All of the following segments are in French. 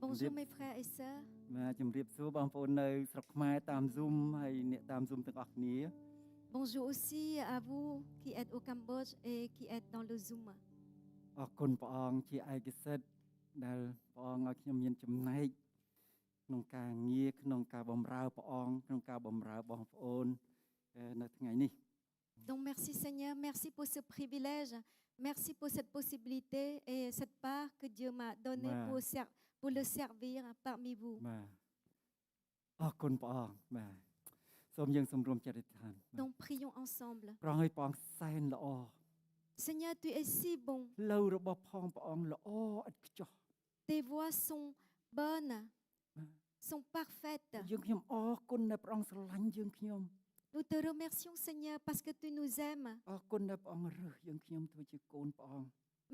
Bonjour mes frères et sœurs. ជំរាបសួរបងប្អូននៅស្រុកខ្មែរតាម Zoom ហើយអ្នកតាម Zoom ទាំងអស់គ្នា Bonjour aussi à vous qui êtes au Cambodge et qui êtes dans le Zoom. អរគុណព្រះអង្គជាឯកសិទ្ធិដែលព្រះអង្គឲ្យខ្ញុំមានចំណែកក្នុងការងារក្នុងការបម្រើព្រះអង្គក្នុងការបម្រើបងប្អូននៅថ្ងៃនេះ Donc merci Seigneur, merci pour ce privilège, merci pour cette possibilité et cette part que Dieu m'a donnée pour le servir parmi vous. បាទអរគុណព្រះអង្គបាទសូមយើងសម្រុំចិត្តអធិដ្ឋាន Donc prions ensemble. ព្រះអង្គឲ្យព្រះអង្គសែនល្អ Seigneur, tu es si bon. ផ្លូវរបស់ផងព្រះអង្គល្អឥតខ្ចោះ Tes voies sont bonnes, sont parfaites. យើងខ្ញុំអរគុណដែលព្រះអង្គស្រឡាញ់យើងខ្ញុំ Nous te remercions Seigneur parce que tu nous aimes. អរគុណដែលព្រះអង្គរើសយើងខ្ញុំធ្វើជាកូនព្រះអង្គ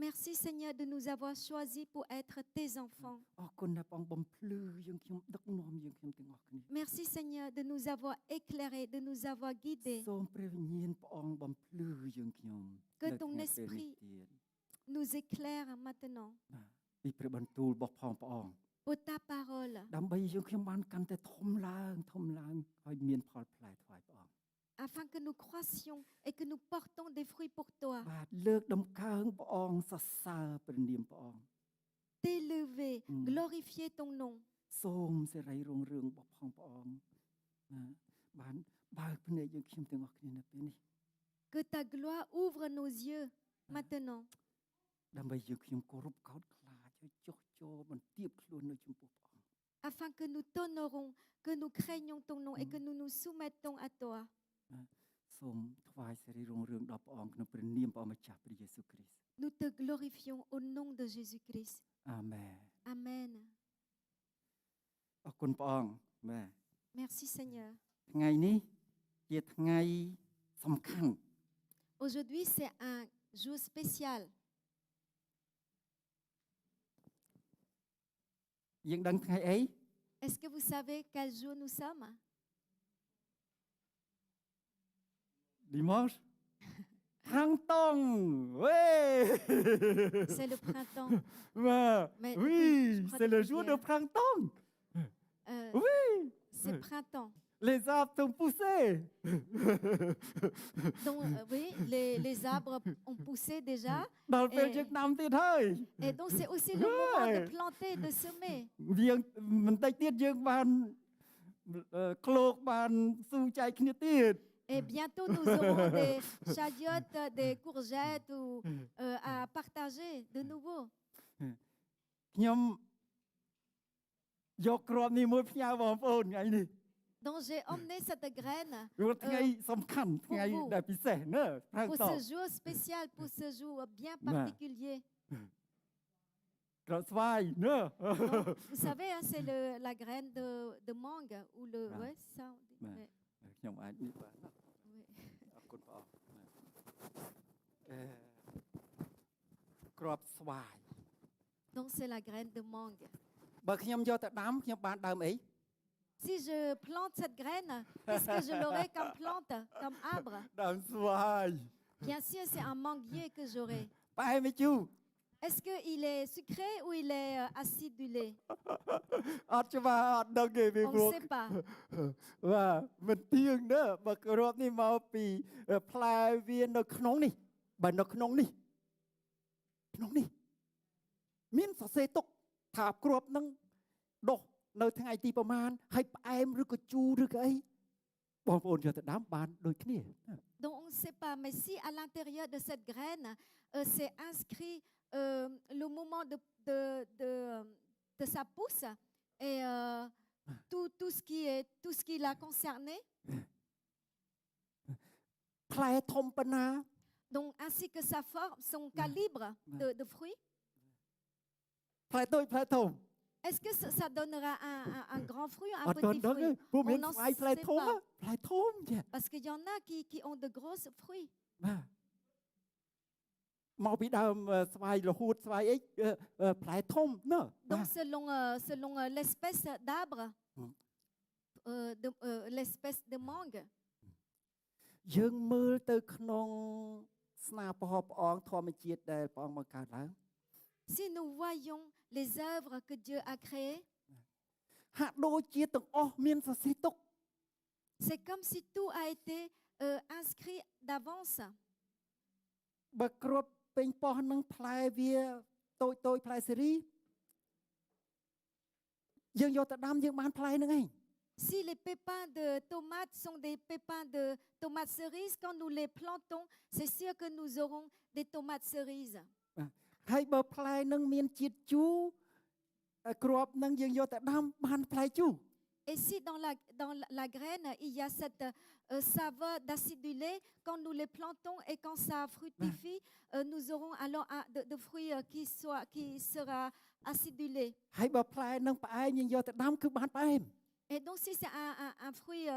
Merci Seigneur de nous avoir choisis pour être tes enfants. អរគុណដែលព្រះអង្គបំភ្លឺយើងខ្ញុំដឹកនាំយើងខ្ញុំទាំងអស់គ្នា Merci Seigneur de nous avoir éclairés, de nous avoir guidés. សូមព្រះវិញ្ញាណព្រះអង្គបំភ្លឺយើងខ្ញុំ Que ton esprit nous éclaire maintenant. ពីព្រះបន្ទូលរបស់ផងព្រះអង្គ Pour ta parole. ដើម្បីយើងខ្ញុំបានកាន់តែធំឡើងហើយមានផលផ្លែថ្វាយព្រះអង្គ Afin que nous croissions et que nous portons des fruits pour toi. បាទលើកដំកើងព្រះអង្គសរសើរព្រះនាមព្រះអង្គ T'élever, glorifier ton nom. សូមសេរីរុងរឿងរបស់ផងព្រះអង្គណាបានបើកភ្នែកយើងខ្ញុំទាំងអស់គ្នានៅពេលនេះ Que ta gloire ouvre nos yeux maintenant. ដើម្បីយើងខ្ញុំគោរពកោតខ្លាចហើយចុះចូលបន្ទាបខ្លួននៅចំពោះព្រះអង្គ Afin que nous t'honorons, que nous craignons ton nom et que nous nous soumettons à toi. សូមថ្វាយសេរីរុងរឿងដល់ព្រះអង្គក្នុងព្រះនាមព្រះម្ចាស់ព្រះយេស៊ូវគ្រីស្ទ Nous te glorifions au nom de Jésus-Christ. អាមែន Amen. អរគុណព្រះអង្គបាទ Merci Seigneur. ថ្ងៃនេះជាថ្ងៃសំខាន់ Aujourd'hui, c'est un jour spécial. យើងដឹងថ្ងៃអី Est-ce que vous savez quel jour nous sommes? Dimanche Printemps C'est le printemps. Mais oui, écoute, c'est le jour de printemps. Oui. C'est printemps. Les arbres sont poussés. Donc, oui, les arbres ont poussé déjà. Et donc, c'est aussi le moment de planter, de semer. វាមិនតិចទៀតយើងបានឃ្លោកបានស៊ូចែកគ្នាទៀត Et bientôt, nous aurons des chagiotes, des courgettes à partager de nouveau. ខ្ញុំយកគ្រាប់នេះមួយផ្ញើបងប្អូនថ្ងៃនេះ Donc, j'ai emmené cette graine ថ្ងៃសំខាន់ថ្ងៃដែលពិសេសណា pour ce jour spécial, pour ce jour bien particulier. ក្រស្វាយណា Vous savez, hein, c'est la graine de mangue ou le... Ouais, ça. ខ្ញុំអាចនេះបាទអរគុណព្រះអង្គគ្រាប់ស្វាយ Donc, c'est la graine de mangue. បើខ្ញុំយកទៅដាំខ្ញុំបានដើមអី Si je plante cette graine, qu'est-ce que je l'aurai comme plante, comme arbre? ដើមស្វាយ Bien sûr, c'est un manguier que j'aurai. ផ្អែមជូរ Est-ce qu'il est sucré ou il est acidulé? អត់ច្បាស់អត់ដឹងទេពី On ព្រោះ ne sait pas. បាទមិនទៀងណាបើគ្រាប់នេះមកពីផ្លែវានៅក្នុងនេះបើនៅក្នុងនេះមានសរសេរទុកថាគ្រាប់នឹងដុះនៅថ្ងៃទីប្រមាណហើយផ្អែមឬក៏ជូរឬក៏អីបងប្អូនយកទៅដាំបានដូចគ្នា Donc on ne sait pas, mais si à l'intérieur de cette graine, c'est inscrit le moment de sa pousse et tout ce qui l'a concerné. ផ្លែធំប៉ុណ្ណា Donc ainsi que sa forme, son calibre de fruits. ផ្លែតូចផ្លែធំ Est-ce que ça donnera un grand fruit ou un petit fruit? ព្រោះមាន On n'en ផ្លែ sait ផ្លែធំ pas. ផ្លែធំចា Parce qu'il y en a qui ont de grosses fruits. បាទមកពីដើមស្វាយរហូតស្វាយអីផ្លែធំណា Donc selon l'espèce d'arbre, l'espèce de mangue. យើងមើលទៅក្នុង ស្នាពរព្រះអង្គធម្មជាតិដែលព្រះអង្គបង្កើតឡើង Si nous voyons les œuvres que Dieu a créées, ហាក់ដូចជាទាំងអស់មានសរសេរទុក c'est comme si tout a été inscrit d'avance. បើគ្រាប់ពេញប៉ោះនឹងផ្លែវាតូចៗផ្លែសេរីយើងយកទៅដាំយើងបានផ្លែហ្នឹងឯង Si les pépins de tomates sont des pépins de tomates cerises, quand nous les plantons, c'est sûr que nous aurons des tomates cerises. ហើយបើផ្លែនឹងមានជាតិជូរគ្រាប់នឹងយើងយកទៅដាំបានផ្លែជូរ Et si dans la graine, il y a cette saveur d'acidulé, quand nous les plantons et quand ça fructifie, nous aurons alors de fruits qui sera acidulé. ហើយបើផ្លែនឹងផ្អែមយើងយកទៅដាំគឺបានផ្អែម Et donc si c'est un fruit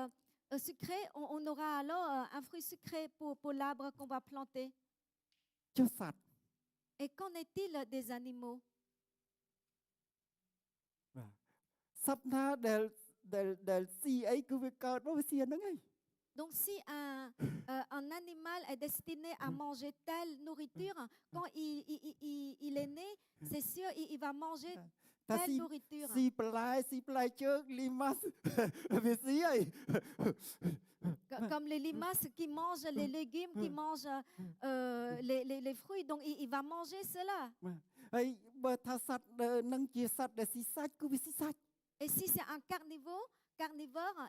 sucré, on aura alors un fruit sucré pour l'arbre qu'on va planter. ចុះសត្វ Et qu'en est-il des animaux? សត្វណាដែលស៊ីអីគឺវាកើតមកវាស៊ីអាហ្នឹងឯង Donc si un animal est destiné à manger telle nourriture, quand il est né, c'est sûr il va manger តែ telle nourriture. ស៊ីបន្លែស៊ីផ្លែជើងលីម៉ាស់ វាស៊ីហើយ Comme les limaces qui mangent les légumes, qui mangent les fruits, donc il va manger cela. ហើយបើថាសត្វនឹងជាសត្វដែលស៊ីសាច់គឺវាស៊ីសាច់ Et si c'est un carnivore,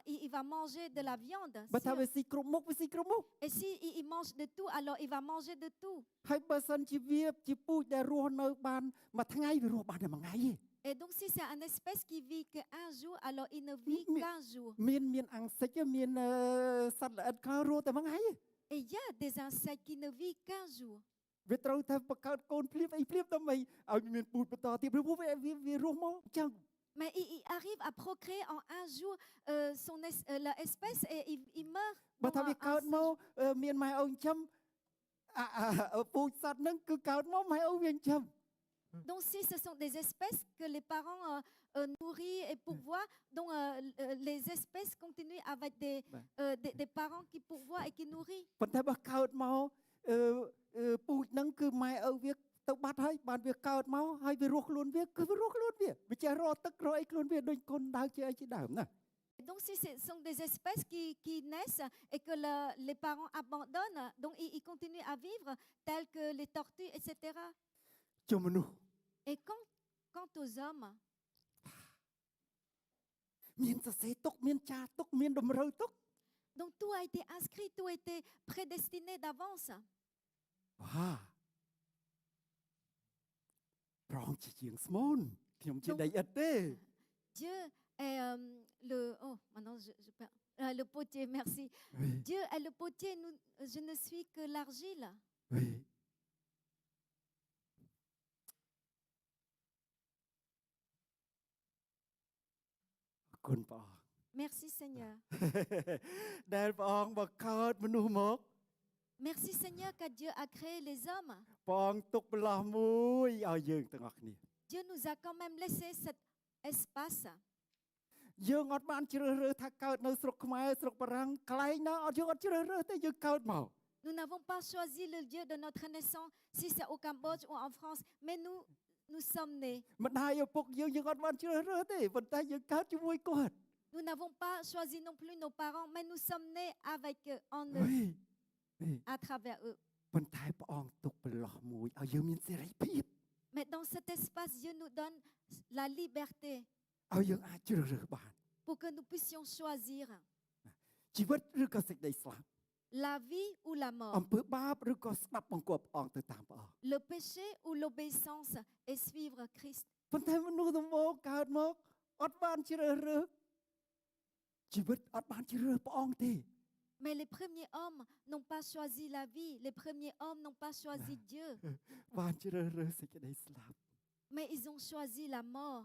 il va manger de la viande. បើថា sûr. វាស៊ីគ្រប់មុខវាស៊ីគ្រប់មុខ Et si il mange de tout, alors il va manger de tout. ហើយបើសិនជាវាជាពូជដែលរស់នៅបានមួយថ្ងៃវារស់បានតែមួយថ្ងៃទេ Et donc si c'est un espèce qui vit qu'un jour, alors il ne vit qu'un jour. មានអង្សិចមានសត្វល្អិតខ្លះរស់តែមួយថ្ងៃទេ Et il y a des insectes qui ne vivent qu'un jour. វាត្រូវតែបង្កើតកូនភ្លាមអីភ្លាមដើម្បីឲ្យមានពូជបន្តទៀតព្រោះវារស់មកអញ្ចឹង Mais il arrive à procréer en un jour l'espèce et il meurt. បើថា en វាកើត un មក seul មានម៉ែឪចិញ្ចឹមពូជសត្វហ្នឹងគឺកើតមកម៉ែឪវាចិញ្ចឹម Donc si ce sont des espèces que les parents nourrissent et pourvoient, donc les espèces continuent avec des parents qui pourvoient et qui nourrissent. ប៉ុន្តែបើកើតមកពូជហ្នឹងគឺម៉ែឪវាទៅបាត់ហើយបានវាកើតមកហើយវារស់ខ្លួនវាគឺវារស់ខ្លួនវាចេះរកទឹករកអីខ្លួនវាដូចកូនដៅជាអីជាដើមណា Donc si ce sont des espèces qui naissent et que les parents abandonnent, donc ils continuent à vivre tels que les tortues, etc. ចុះមនុស្ស Et quant aux hommes, មានសរសេរទុកមានចារទុកមានតម្រូវទុក donc tout a été inscrit, tout a été prédestiné d'avance. វ៉ាប្រងជាជាងស្មូនខ្ញុំជាដីឥដ្ឋទេ Dieu est maintenant je perds. Le potier, merci. Oui. Dieu est le potier, je ne suis que l'argile. Oui. អរគុណព្រះអង្គ Merci Seigneur. ដែលព្រះអង្គបង្កើតមនុស្សមក Merci Seigneur que Dieu a créé les hommes. ព្រះអង្គទុកបន្លោះមួយឲ្យយើងទាំងអស់គ្នា Dieu nous a quand même laissé cet espace. យើងអត់បានជ្រើសរើសថាកើតនៅស្រុកខ្មែរស្រុកបារាំងកន្លែងណាអត់យើងអត់ជ្រើសរើសទេយើងកើតមក Nous n'avons pas choisi le lieu de notre naissance, si c'est au Cambodge ou en France, mais nous sommes nés. ម្ដាយឪពុកយើងអត់បានជ្រើសរើសទេប៉ុន្តែយើងកើតជាមួយគាត់ Nous n'avons pas choisi non plus nos parents, mais nous sommes nés avec eux, en eux, អ à travers eux. ប៉ុន្តែព្រះអង្គទុកបន្លោះមួយឲ្យយើងមានសេរីភាព Mais dans cet espace, Dieu nous donne la liberté ឲ្យយើងអាចជ្រើសរើសបាន pour que nous puissions choisir ជីវិតឬក៏សេចក្តីស្លាប់ la vie ou la អំ mort, ពើបាបឬក៏ស្ដាប់បង្គាប់ព្រះអង្គទៅតាមព្រះអង្គ le péché ou l'obéissance et suivre Christ. ប៉ុន្តែមនុស្សទាំងមកកើតមកអត់បានជ្រើសរើសជីវិតអត់បានជ្រើសរើសព្រះអង្គទេ Mais les premiers hommes n'ont pas choisi la vie, les premiers hommes n'ont pas choisi Dieu, បានជ្រើសរើសសេចក្តីស្លាប់ mais ils ont choisi la mort.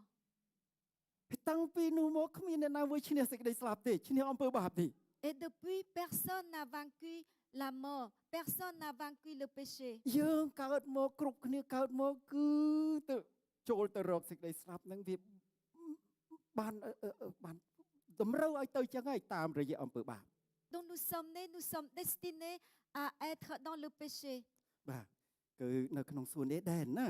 តាំងពីនោះមកគ្មានអ្នកណាមួយឈ្នះសេចក្តីស្លាប់ទេឈ្នះអំពើបាបទេ Et depuis, personne n'a vaincu la mort, personne n'a vaincu le péché. យើងកើតមកគ្រប់គ្នាកើតមកគឺទៅចូលទៅរកសេចក្តីស្លាប់ហ្នឹងវាបានតម្រូវឲ្យទៅចឹងហើយតាមរយៈអំពើបាប Donc nous sommes nés, nous sommes destinés à être dans le péché. បាទគឺនៅក្នុងសួនអេដែនណា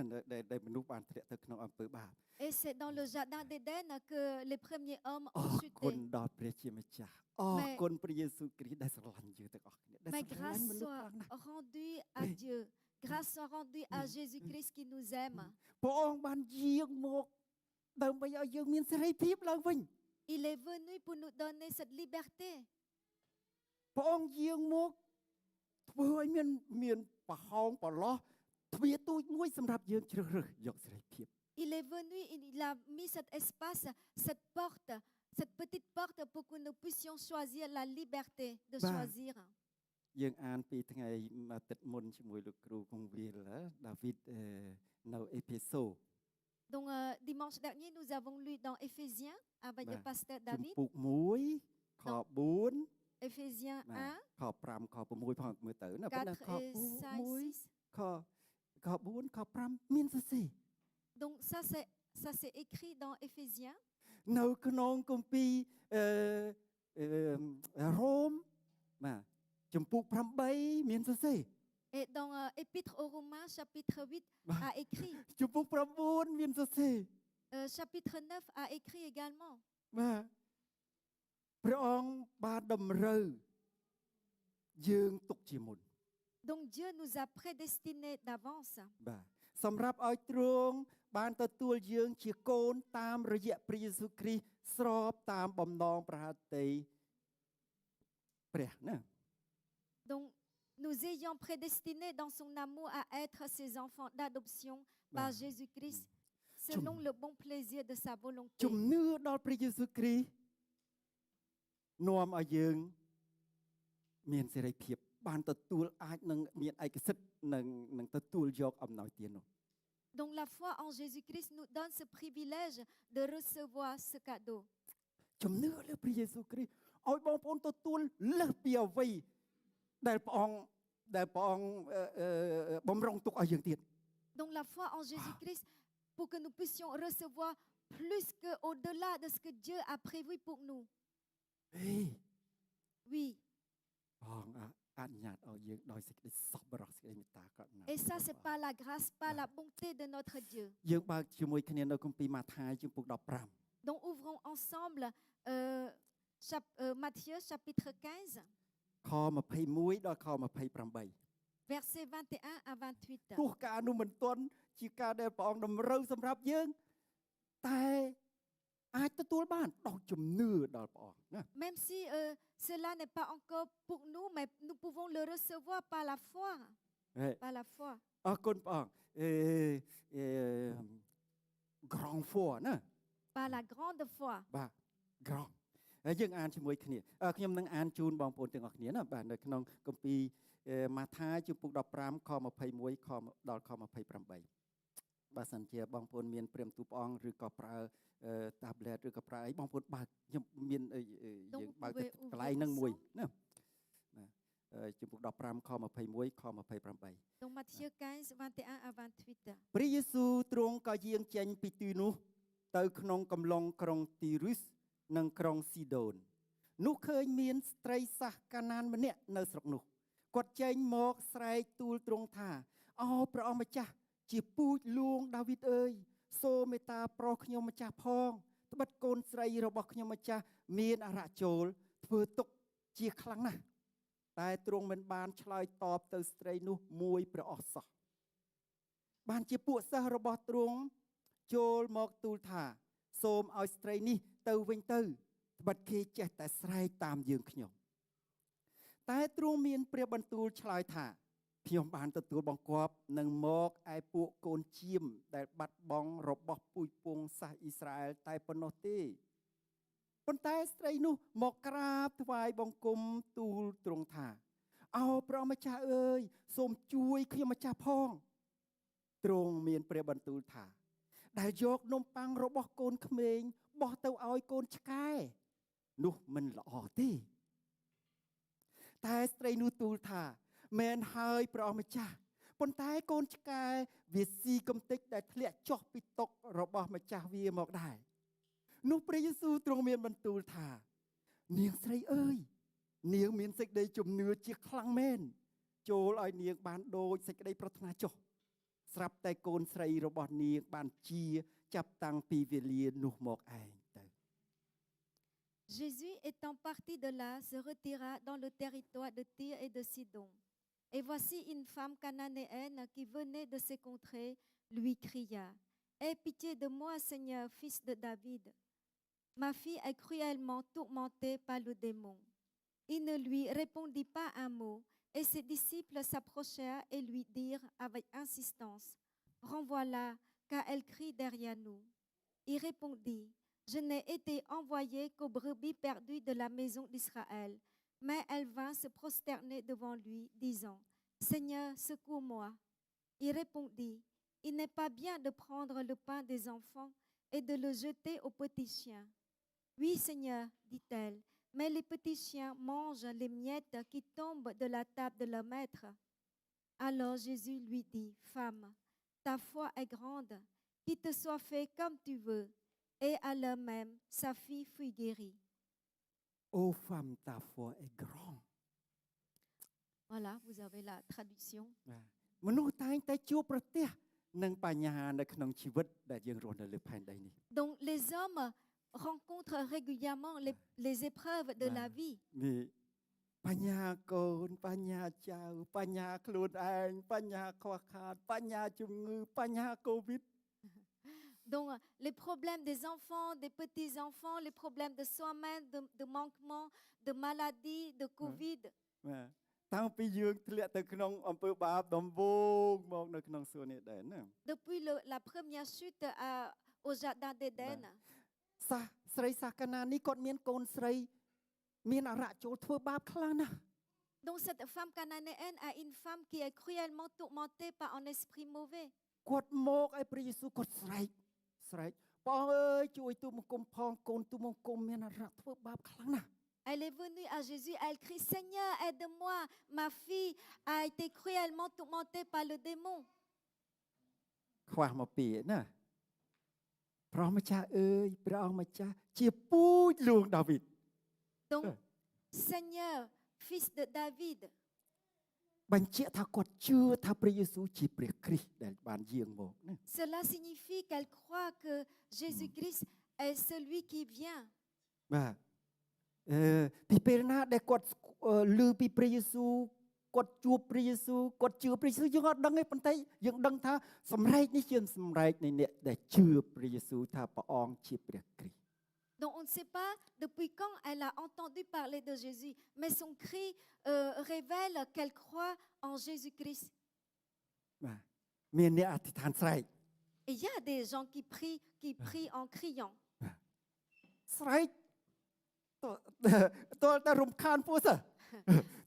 ដែលមនុស្សបានធ្លាក់ទៅក្នុងអំពើបាប Et c'est dans le jardin d'Éden que les premiers hommes អ ont រគុណ chuté. ដល់ព្រះជាម្ចាស់អរគុណព្រះយេស៊ូវគ្រីស្ទដែលស្រឡាញ់យើងទាំងអស់គ្នាដែល Mais ស្រឡាញ់ grâce មនុស្ស soit ខ្លាំងណាស់ rendue à Dieu. Grâce soit rendue à Jésus-Christ qui nous aime. ព្រះអង្គបានយាងមកដើម្បីឲ្យយើងមានសេរីភាពឡើងវិញ Il est venu pour nous donner cette liberté. ព្រះអង្គយាងមកធ្វើឲ្យមានប្រហោងប្រឡោះទ្វារទូចមួយសម្រាប់យើងជ្រើសរើសយកសេរីភាព Il est venu, il a mis cet espace, cette porte, cette petite porte pour que nous puissions choisir la liberté de choisir. យើងអានពីថ្ងៃអាទិត្យមុនជាមួយលោកគ្រូគង្វាលដាវីតនៅអេភេសូ Donc dimanche dernier, nous avons lu dans Éphésiens avec le pasteur ជំ David. ពូក1ខ4 Éphésiens 1, ខ5ខ6ផងមើលទៅណាប៉ុន្តែ 4 ខ et 5, 6. 1ខ4ខ5មានសរសេរ Donc ça c'est écrit dans Éphésiens. នៅក្នុងគម្ពីររ៉ូមបាទជំពូក8មានសរសេរ Et dans Épître aux Romains, chapitre 8, a écrit. ជំពូក9មានសរសេរ Chapitre 9 a écrit également. បាទព្រះអង្គបានតម្រូវយើងទុកជាមុន Donc Dieu nous a prédestinés d'avance បាទសម្រាប់ឲ្យទ្រង់បានទទួលយើងជាកូនតាមរយៈព្រះយេស៊ូវគ្រីស្ទស្របតាមបំណងព្រះហត្ថីព្រះណា Donc nous ayons prédestinés dans son amour à être ses enfants d'adoption par Jésus-Christ selon le bon plaisir de sa volonté. ជំនឿដល់ព្រះយេស៊ូវគ្រីស្ទនាំឲ្យយើងមានសេរីភាពបានទទួលអាចនឹងមានឯកសិទ្ធិនឹងទទួលយកអំណោយទាននោះ Donc la foi en Jésus-Christ nous donne ce privilège de recevoir ce cadeau. ជំនឿលើព្រះយេស៊ូវគ្រីស្ទឲ្យបងប្អូនទទួលលើសពីអ្វីដែលព្រះអង្គបំរុងទុកឲ្យយើងទៀត Donc la foi en Jésus-Christ pour que nous puissions recevoir plus que au-delà de ce que Dieu a prévu pour nous. ហេ Oui. បងអនុញ្ញាតឲ្យយើងដោយសេចក្តីសប្បុរសសេចក្តីមេត្តាករុណា Et ça c'est par la grâce, par la bonté de notre Dieu. យើងបើកជាមួយគ្នានៅគម្ពីរម៉ាថាយជំពូក15 Donc ouvrons ensemble Matthieu chapitre 15, ខ21ដល់ខ28 versets 21 à 28. ទោះការនោះមិនទាន់ជាការដែលព្រះអង្គតម្រូវសម្រាប់យើងតែអាចទទួលបានដោយជំនឿដល់ព្រះអង្គណា Même si cela n'est pas encore pour nous, mais nous pouvons le recevoir par la foi. Par la foi. អរគុណព្រះអង្គgrand foi ណា Par la grande foi. បាទ grand ហើយយើងអានជាមួយគ្នាខ្ញុំនឹងអានជូនបងប្អូនទាំងអស់គ្នាណាបាទនៅក្នុងគម្ពីរម៉ាថាយជំពូក15ខ21ខដល់ខ28បើសិនជាបងប្អូនមានព្រាមទូព្រះអង្គឬក៏ប្រើ tablet ឬក៏ប្រើអីបងប្អូនបើកខ្ញុំមានយើងបើកកន្លែងហ្នឹងមួយណាបាទជំពូក15ខ21ខ28 Donc Matthieu 15, 21 à 28. ព្រះយេស៊ូវទ្រង់ក៏យាងចេញពីទីនោះទៅក្នុងកំឡុងក្រុងទីរុសនិងក្រុងស៊ីដូននោះឃើញមានស្ត្រីសាសកាណានម្នាក់នៅស្រុកនោះគាត់ចេញមកស្រែកទូលទ្រង់ថាអោព្រះអង្គម្ចាស់ជាពូជលួងដាវីតអើយសូមមេត្តាប្រោសខ្ញុំម្ចាស់ផងត្បិតកូនស្រីរបស់ខ្ញុំម្ចាស់មានអរចូលធ្វើទុកជាខ្លាំងណាស់តែទ្រង់មិនបានឆ្លើយតបទៅស្ត្រីនោះមួយព្រះអស់សោះបានជាពួកសិស្សរបស់ទ្រង់ចូលមកទូលថាសូមឲ្យស្ត្រីនេះទៅវិញទៅត្បិតគេចេះតែស្រែកតាមយើងខ្ញុំតែទ្រង់មានព្រះបន្ទូលឆ្លើយថាខ្ញុំបានទទួលបង្គាប់នឹងមកឯពួកកូនជៀមដែលបាត់បង់របស់ពូជពងសាសអ៊ីស្រាអែលតែប៉ុណ្ណោះទេប៉ុន្តែស្ត្រីនោះមកក្រាបថ្វាយបង្គំទូលទ្រង់ថាអោព្រះម្ចាស់អើយសូមជួយខ្ញុំម្ចាស់ផងទ្រង់មានព្រះបន្ទូលថាដែលយកនំប៉័ងរបស់កូនក្មេងបោះទៅឲ្យកូនឆ្កែនោះមិនល្អទេតែស្ត្រីនោះទូលថាមែនហើយព្រះអង្គម្ចាស់ប៉ុន្តែកូនឆ្កែវាស៊ីកំទេចដែលធ្លាក់ចុះពីតុរបស់ម្ចាស់វាមកដែរនោះព្រះយេស៊ូវទ្រង់មានបន្ទូលថានាងស្រីអើយនាងមានសេចក្តីជំនឿជាខ្លាំងមែន ចូលឲ្យនាងបានដូចសេចក្តីប្រាថ្នាចុះស្រាប់តែកូនស្រីរបស់នាងបានជាចាប់តាំងពីវេលានោះមកឯងទៅ Jésus étant parti de là se retira dans le territoire de Tyr et de Sidon. Et voici une femme cananéenne qui venait de ces contrées lui cria: Aie pitié de moi, Seigneur, fils de David. Ma fille est cruellement tourmentée par le démon. Il ne lui répondit pas un mot, et ses disciples s'approchèrent et lui dirent avec insistance: Renvoie-la, car elle crie derrière nous. Il répondit: Je n'ai été envoyé qu'aux brebis perdues de la maison d'Israël. Mais elle vint se prosterner devant lui, disant: Seigneur, secours-moi. Il répondit: Il n'est pas bien de prendre le pain des enfants et de le jeter aux petits chiens. Oui, Seigneur, dit-elle, mais les petits chiens mangent les miettes qui tombent de la table de leur maître. Alors Jésus lui dit: Femme, ta foi est grande, qu'il te soit fait comme tu veux. Et à l'heure même, sa fille fut guérie. Ô femme ta foi est grande Voilà, vous avez la traduction. មនុស្សតែងតែជួបប្រទះនឹងបញ្ហានៅក្នុងជីវិតដែលយើងរស់នៅលើផែនដីនេះ Donc les hommes rencontrent régulièrement les épreuves de la vie. នេះបញ្ហាកូនបញ្ហាចៅបញ្ហាខ្លួនឯងបញ្ហាខ្វះខាតបញ្ហាជំងឺបញ្ហាកូវីដ Donc les problèmes des enfants, des petits-enfants, les problèmes de soi-même, de manquement, de maladie, de Covid. តាំងពីយើងធ្លាក់ទៅក្នុងអំពើបាបដំបូងមកនៅក្នុងសួននេះដែរណា Depuis la première chute au jardin d'Éden. សាស្រីសាកាណានេះគាត់មានកូនស្រីមានអរៈចូលធ្វើបាបខ្លាំងណាស់ Donc cette femme cananéenne a une femme qui est cruellement tourmentée par un esprit mauvais. គាត់មកឲ្យព្រះយេស៊ូវគាត់ស្រែកបងអើយជួយទូលបង្គំផងកូនទូលបង្គំមានអរៈធ្វើបាបខ្លាំងណាស់ Elle est venue à Jésus, elle crie: Seigneur, aide-moi, ma fille a été cruellement tourmentée par le démon. ខ្វះមកពីណាព្រះម្ចាស់អើយព្រះអង្គម្ចាស់ជាពូជលួងដាវីត Donc, Seigneur, fils de David. បញ្ជាក់ថាគាត់ជឿថាព្រះយេស៊ូវជាព្រះគ្រីស្ទដែលបានយាងមកណា Cela signifie qu'elle croit que Jésus-Christ est celui qui vient. បាទពីពេលណាដែលគាត់ឮពីព្រះយេស៊ូវគាត់ជួបព្រះយេស៊ូវគាត់ជឿព្រះយេស៊ូវយើងអត់ដឹងទេប៉ុន្តែយើងដឹងថាសម្រែកនេះជាសម្រែកនៃអ្នកដែលជឿព្រះយេស៊ូវថាព្រះអង្គជាព្រះគ្រីស្ទ Donc on ne sait pas depuis quand elle a entendu parler de Jésus, mais son cri révèle qu'elle croit en Jésus-Christ. បាទមានអ្នកអធិដ្ឋានស្រែក Et il y a des gens qui prient en criant. ស្រែកតើតើរំខានពួកសិស្ស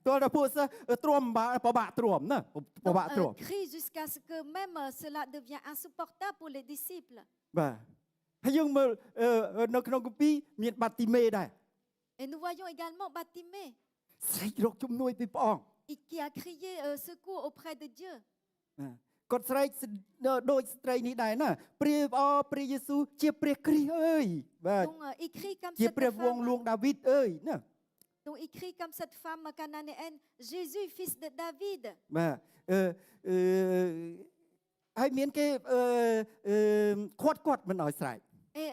តើតើពួកសិស្សទ្រាំពិបាកទ្រាំណាពិបាកទ្រាំ Crie jusqu'à ce que même cela devient insupportable pour les disciples. បាទហើយយើងមើលនៅក្នុងគម្ពីរមានបាទីមេដែរ Et nous voyons également Bartimée ស្រែករកជំនួយពីព្រះអង្គ qui a crié secours auprès de Dieu. គាត់ស្រែកដូចស្ត្រីនេះដែរណាព្រះយេស៊ូវជាព្រះគ្រីស្ទអើយបាទ Donc il crie comme ជា cette ព្រះវង្សលួង femme. ដាវីតអើយណា Donc il crie comme cette femme cananéenne: Jésus, fils de David. បាទហើយមានគេគាត់មិនឲ្យស្រែក Et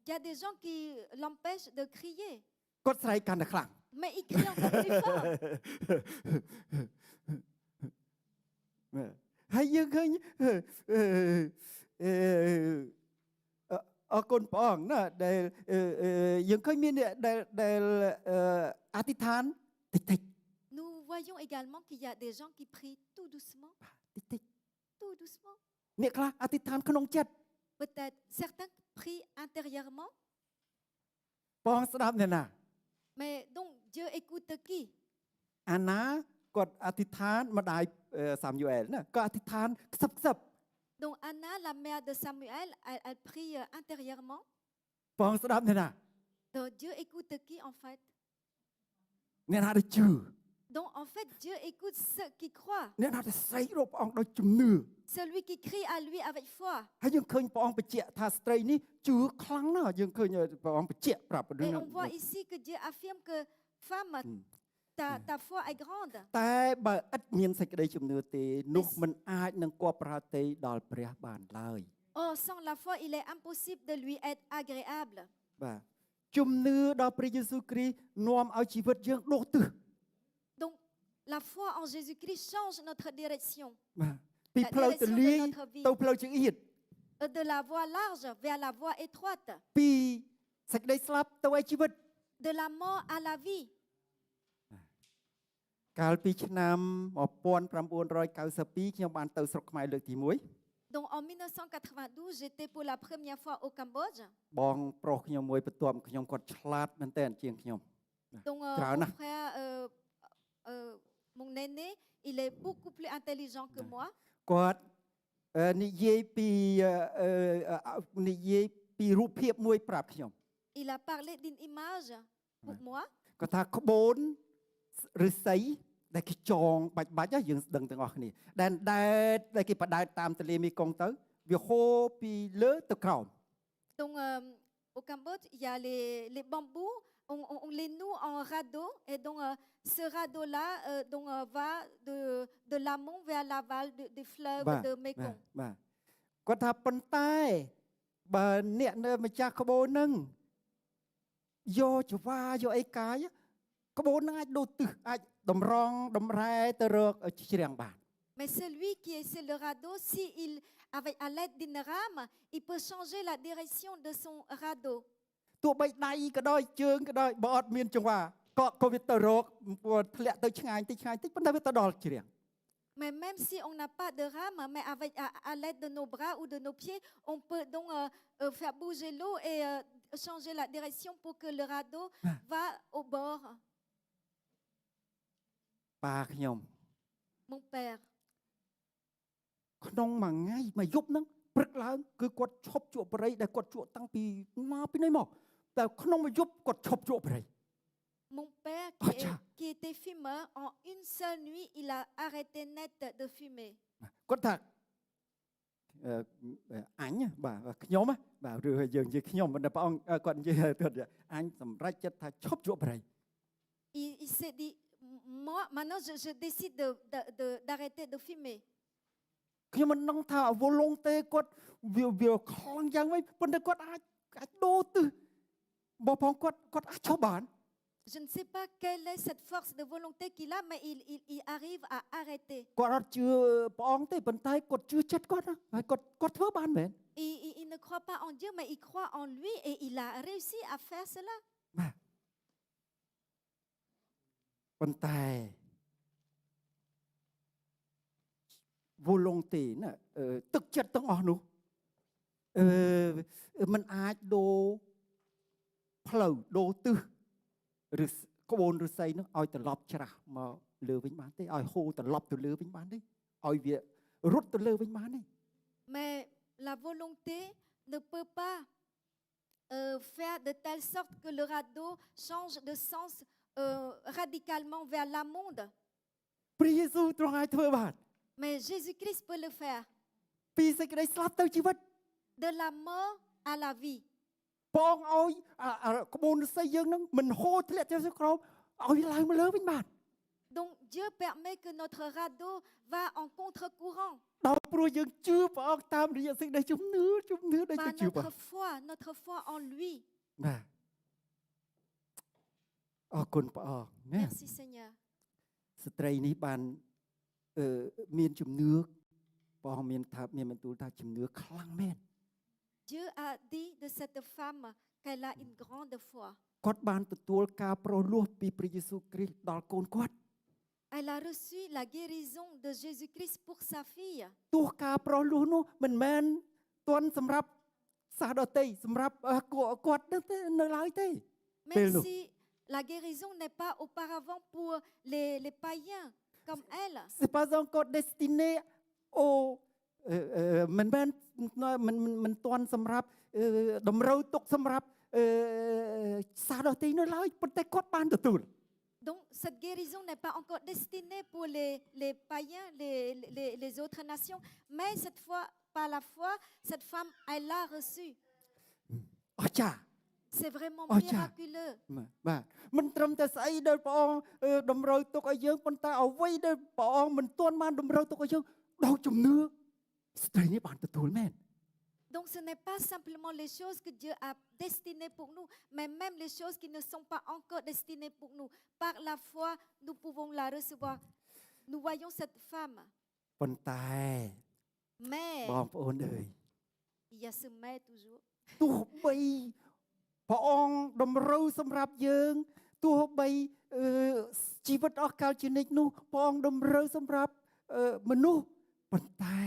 il y a des gens qui l'empêchent de crier. គាត់ស្រែកកាន់តែខ្លាំង Mais il crie encore plus fort. ហើយយើងឃើញអរគុណព្រះអង្គណាដែលយើងឃើញមានដែលអធិដ្ឋានតិច Nous voyons également qu'il y a des gens qui prient tout doucement. តិច Tout doucement. អ្នកខ្លះអធិដ្ឋានក្នុងចិត្ត Peut-être certains prient intérieurement. ព្រះអង្គស្ដាប់អ្នកណា Mais donc Dieu écoute qui? អាណាគាត់អធិដ្ឋានម្ដាយសាមយូអែលណាគាត់អធិដ្ឋានខ្សឹប Donc Anna, la mère de Samuel, elle prie intérieurement. ព្រះអង្គស្ដាប់អ្នកណា Donc Dieu écoute qui en fait? អ្នកណាដែលជឿ Donc en fait Dieu écoute ceux qui croient. អ្នកណាដែលស្រែករកព្រះអង្គដោយជំនឿ Celui qui crie à lui avec foi. ហើយយើងឃើញព្រះអង្គបញ្ជាក់ថាស្ត្រីនេះជឿខ្លាំងណាស់យើងឃើញព្រះអង្គបញ្ជាក់ប្រាប់ Et on voit ici que Dieu affirme que femme, ta foi est grande. តែបើឥតមានសេចក្តីជំនឿទេនោះមិនអាចនឹងគប់ប្រើទេដល់ព្រះបានឡើយ Oh, sans la foi, il est impossible de lui être agréable. បាទជំនឿដល់ព្រះយេស៊ូវគ្រីស្ទនាំឲ្យជីវិតយើងដកទិស Donc, la foi en Jésus-Christ change notre direction. បាទពីផ្លូវទលាយទៅផ្លូវចង្អៀត De la voie large vers la voie étroite. ពីសេចក្តីស្លាប់ទៅឲ្យជីវិត De la mort à la vie. កាលពីឆ្នាំ1992ខ្ញុំបានទៅស្រុកខ្មែរលើកទី1 Donc, en 1992, j'étais pour la première fois au Cambodge. បងប្រុសខ្ញុំមួយបន្ទាប់ខ្ញុំគាត់ឆ្លាតមែនទែនជាងខ្ញុំ Donc, Grave, mon hein? frère, mon aîné, il est beaucoup plus intelligent que moi. គាត់និយាយពីនិយាយពីរូបភាពមួយប្រាប់ខ្ញុំ Il a parlé d'une image pour moi. គាត់ថាក្បូនឫស្សីដែលគេចងបាច់ៗយើងដឹងទាំងអស់គ្នាដែលគេបដែតតាមទន្លេមេគង្គទៅវាហូរពីលើទៅក្រោម Donc, au Cambodge, il y a les bambous, on les noue en radeau. Et donc, ce radeau-là va de l'amont vers l'aval des fleuves de Mekong. បាទគាត់ថាប៉ុន្តែបើអ្នកនៅម្ចាស់ក្បូនហ្នឹងយកចង្វាយកអីកាយក្បូនហ្នឹងអាចដូរទិសអាចតម្រង់តម្រែទៅរកជ្រាំងបាន Mais celui qui essaie le radeau, avec à l'aide d'une rame, il peut changer la direction de son radeau. ទោះបីដៃក៏ដោយជើងក៏ដោយបើអត់មានចង្វាក៏វាទៅរកធ្លាក់ទៅឆ្ងាយតិចប៉ុន្តែវាទៅដល់ជ្រាំង Mais même si on n'a pas de rame, mais à l'aide de nos bras ou de nos pieds, on peut donc faire bouger l'eau et changer la direction pour que le radeau va au bord. ប៉ាខ្ញុំ Mon père, ក្នុងមួយថ្ងៃមួយយប់ហ្នឹងព្រឹកឡើងគឺគាត់ឈប់ជក់បរិយដែលគាត់ជក់តាំងពីណីមកតែក្នុងមួយយប់គាត់ឈប់ជក់បរិយ mon père qui était fumeur, en une seule nuit, il a arrêté net de fumer. គាត់ថាអញបាទខ្ញុំបាទឬយើងនិយាយខ្ញុំមិនព្រះអង្គគាត់និយាយគាត់អញសម្រេចចិត្តថាឈប់ជក់បរិយ Il s'est dit, moi, maintenant, je décide d'arrêter de fumer. ខ្ញុំមិនដឹងថាវលងទេគាត់វាខ្លាំងយ៉ាងម៉េចប៉ុន្តែគាត់អាចដូរទិសបើផងគាត់អាចឈប់បាន Je ne sais pas quelle est cette force de volonté qu'il a, mais il arrive à arrêter. គាត់អត់ជឿព្រះអង្គទេប៉ុន្តែគាត់ជឿចិត្តគាត់ហើយគាត់ធ្វើបានមែន Il ne croit pas en Dieu, mais il croit en lui et il a réussi à faire cela. បាទប៉ុន្តែវលងទេណាទឹកចិត្តទាំងអស់នោះมันអាចដូរផ្លូវដូរទិសឬក្បូនឫស្សីនោះឲ្យត្រឡប់ច្រាស់មកលើវិញបានទេឲ្យហូរត្រឡប់ទៅលើវិញបានទេឲ្យវារត់ទៅលើវិញបានទេ Mais la volonté ne peut pas faire de telle sorte que le radeau change de sens radicalement vers l'amont. ព្រះយេស៊ូវទ្រង់អាចធ្វើបាន Mais Jésus-Christ peut le faire. ពីសេចក្តីស្លាប់ទៅជីវិត De la mort à la vie. បងឲ្យក្បូនឫស្សីយើងនឹងមិនហូរធ្លាក់ទៅក្រោមឲ្យឡើងមកលើវិញបាន Donc Dieu permet que notre radeau va en contre-courant. ដល់ព្រោះយើងជឿព្រះអង្គតាមរយៈសេចក្តីជំនឿដែលយើងជឿព្រះ Notre foi en lui. បាទអរគុណព្រះអង្គណា Merci Seigneur. ស្ត្រីនេះបានមានជំនឿព្រះអង្គមានបន្ទូលថាជំនឿខ្លាំងមែន Dieu a dit de cette femme qu'elle a une grande foi. គាត់បានទទួលការប្រោសលោះពីព្រះយេស៊ូវគ្រីស្ទដល់កូនគាត់ Elle a reçu la guérison de Jésus-Christ pour sa fille. ទោះការប្រោសលោះនោះមិនមែនទាន់សម្រាប់សាសដទៃសម្រាប់គាត់នៅឡើយទេ Même si la guérison n'est pas auparavant pour les païens comme elle. C'est pas encore destiné au មិនមែនមិនទាន់សម្រាប់តម្រូវទុកសម្រាប់សាសដទៃនៅឡើយប៉ុន្តែគាត់បានទទួល Donc cette guérison n'est pas encore destinée pour les païens, les autres nations, mais cette fois, par la foi, cette femme, elle l'a reçue. អស្ចារ្យ C'est vraiment Oh, tiens. miraculeux. បាទមិនត្រឹមតែស្អីដែលព្រះអង្គតម្រូវទុកឲ្យយើងប៉ុន្តែអ្វីដែលព្រះអង្គមិនទាន់បានតម្រូវទុកឲ្យយើងដោយជំនឿស្ត្រីនេះបានទទួលមែន Donc ce n'est pas simplement les choses que Dieu a destinées pour nous, mais même les choses qui ne sont pas encore destinées pour nous. Par la foi, nous pouvons la recevoir. Nous voyons cette femme. ប៉ុន្តែ Mais, បងប្អូនអើយ il y a ce mais toujours. ទោះបីព្រះអង្គតម្រូវសម្រាប់យើងទោះបីជីវិតអស់កលជានិច្ចនោះព្រះអង្គតម្រូវសម្រាប់មនុស្សប៉ុន្តែ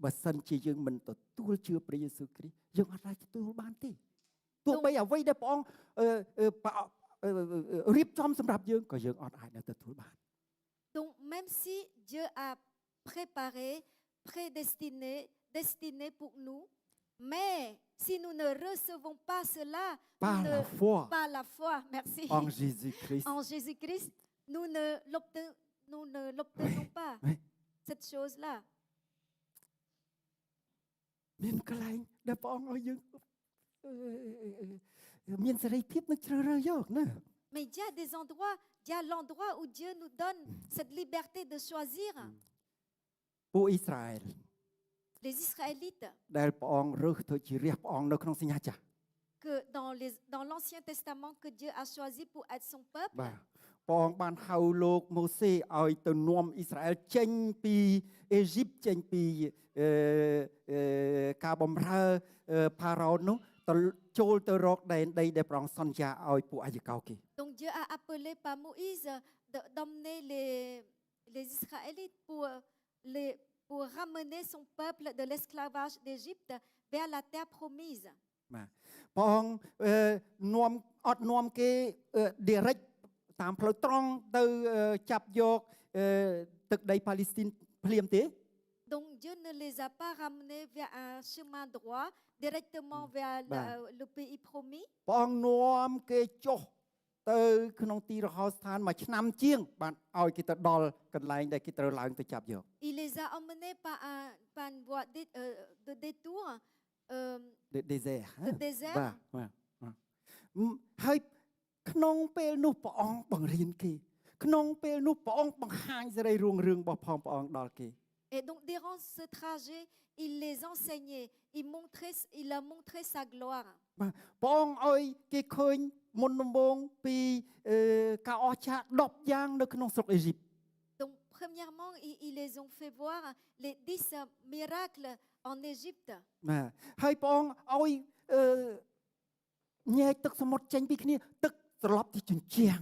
បើសិនជាយើងមិនទទួលជឿព្រះយេស៊ូវគ្រីស្ទយើងអត់អាចទទួលបានទេទោះបីអ្វីដែលព្រះអង្គរៀបចំសម្រាប់យើងក៏យើងអត់អាចទទួលបាន Donc même si Dieu a préparé, prédestiné, destiné pour nous, mais si nous ne recevons pas cela, par nous la ne- foi par la foi, merci, en Jésus-Christ en Jésus-Christ, nous ne l'obtenons pas, Oui. cette chose-là. មានកន្លែងដែលព្រះអង្គឲ្យយើងមានសេរីភាពនឹងជ្រើសរើសយកណា Mais il y a des endroits, il y a l'endroit où Dieu nous donne cette liberté de choisir. ពួកអ៊ីស្រាអែល Les Israélites, ដែលព្រះអង្គរើសធ្វើជារាជព្រះអង្គនៅក្នុងសញ្ញាចាស់ que dans l'Ancien Testament, que Dieu a choisi pour être son peuple, បាទព្រះអង្គបានហៅលោកម៉ូសេឲ្យទៅនាំអ៊ីស្រាអែលចេញពីអេស៊ីបចេញពីការបម្រើផារ៉ូននោះទៅចូលទៅរកដែនដីដែលព្រះអង្គសន្យាឲ្យពួកអាយកោគេ donc Dieu a appelé par Moïse d'emmener les Israélites pour ramener son peuple de l'esclavage d'Égypte vers la terre promise. បាទព្រះអង្គនាំអត់នាំគេ direct តាមផ្លូវត្រង់ទៅចាប់យកទឹកដីប៉ាឡេស្ទីនភ្លាមទេ Donc Dieu ne les a pas ramenés vers un chemin droit, directement vers le pays promis. ព្រះអង្គនាំគេចុះទៅក្នុងទីរហោស្ថានមួយឆ្នាំជាងបានឲ្យគេទៅដល់កន្លែងដែលគេត្រូវឡើងទៅចាប់យក Il les a emmenés par une voie de détour, désert de désert. បាទហើយក្នុងពេលនោះព្រះអង្គបង្រៀនគេក្នុងពេលនោះព្រះអង្គបង្ហាញសេរីរុងរឿងរបស់ព្រះអង្គដល់គេ Et donc, durant ce trajet, il les enseignait, il leur montrait sa gloire. បាទព្រះអង្គឲ្យគេឃើញមុនដំបូងពីការអស្ចារ្យ10យ៉ាងនៅក្នុងស្រុកអេស៊ីប Donc, premièrement, ils les ont fait voir les 10 miracles en Égypte. បាទហើយព្រះអង្គឲ្យញែកទឹកសមុទ្រចេញពីគ្នាទឹកត្រឡប់ទៅជញ្ជាំង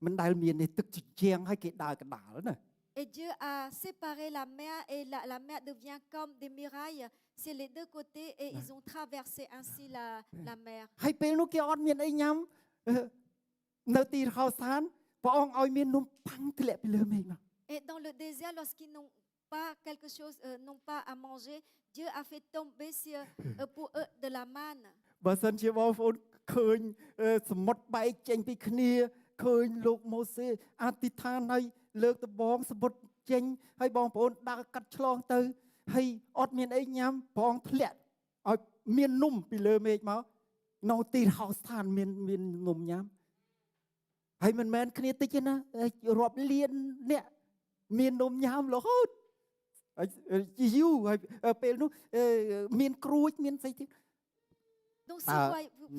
មិនដែលមានទេទឹកជញ្ជាំងហើយគេដើរកដាលណា Et Dieu a séparé la mer et la mer devient comme des murailles sur les deux côtés et ils ont traversé ainsi la mer. ហើយពេលនោះគេអត់មានអីញ៉ាំនៅទីរហោស្ថានព្រះអង្គឲ្យមាននំប៉័ងធ្លាក់ពីលើមេឃមក Et dans le désert, lorsqu'ils n'ont pas quelque chose, n'ont pas à manger, Dieu a fait tomber pour eux de la manne. បើសិនជាបងប្អូនឃើញសមុទ្របែកចេញពីគ្នាឃើញលោកម៉ូសេអធិដ្ឋានហើយលើកដំបងសមុទ្រចេញហើយបងប្អូនដើរកាត់ឆ្លងទៅហើយអត់មានអីញ៉ាំព្រះអង្គធ្លាក់ឲ្យមាននំពីលើមេឃមកនៅទីរហោស្ថានមាននំញ៉ាំហើយមិនមែនគ្នាតិចទេណារាប់លានអ្នកមាននំញ៉ាំរហូតហើយយូរហើយពេលនោះមានក្រួចមានស្អីទៀត Donc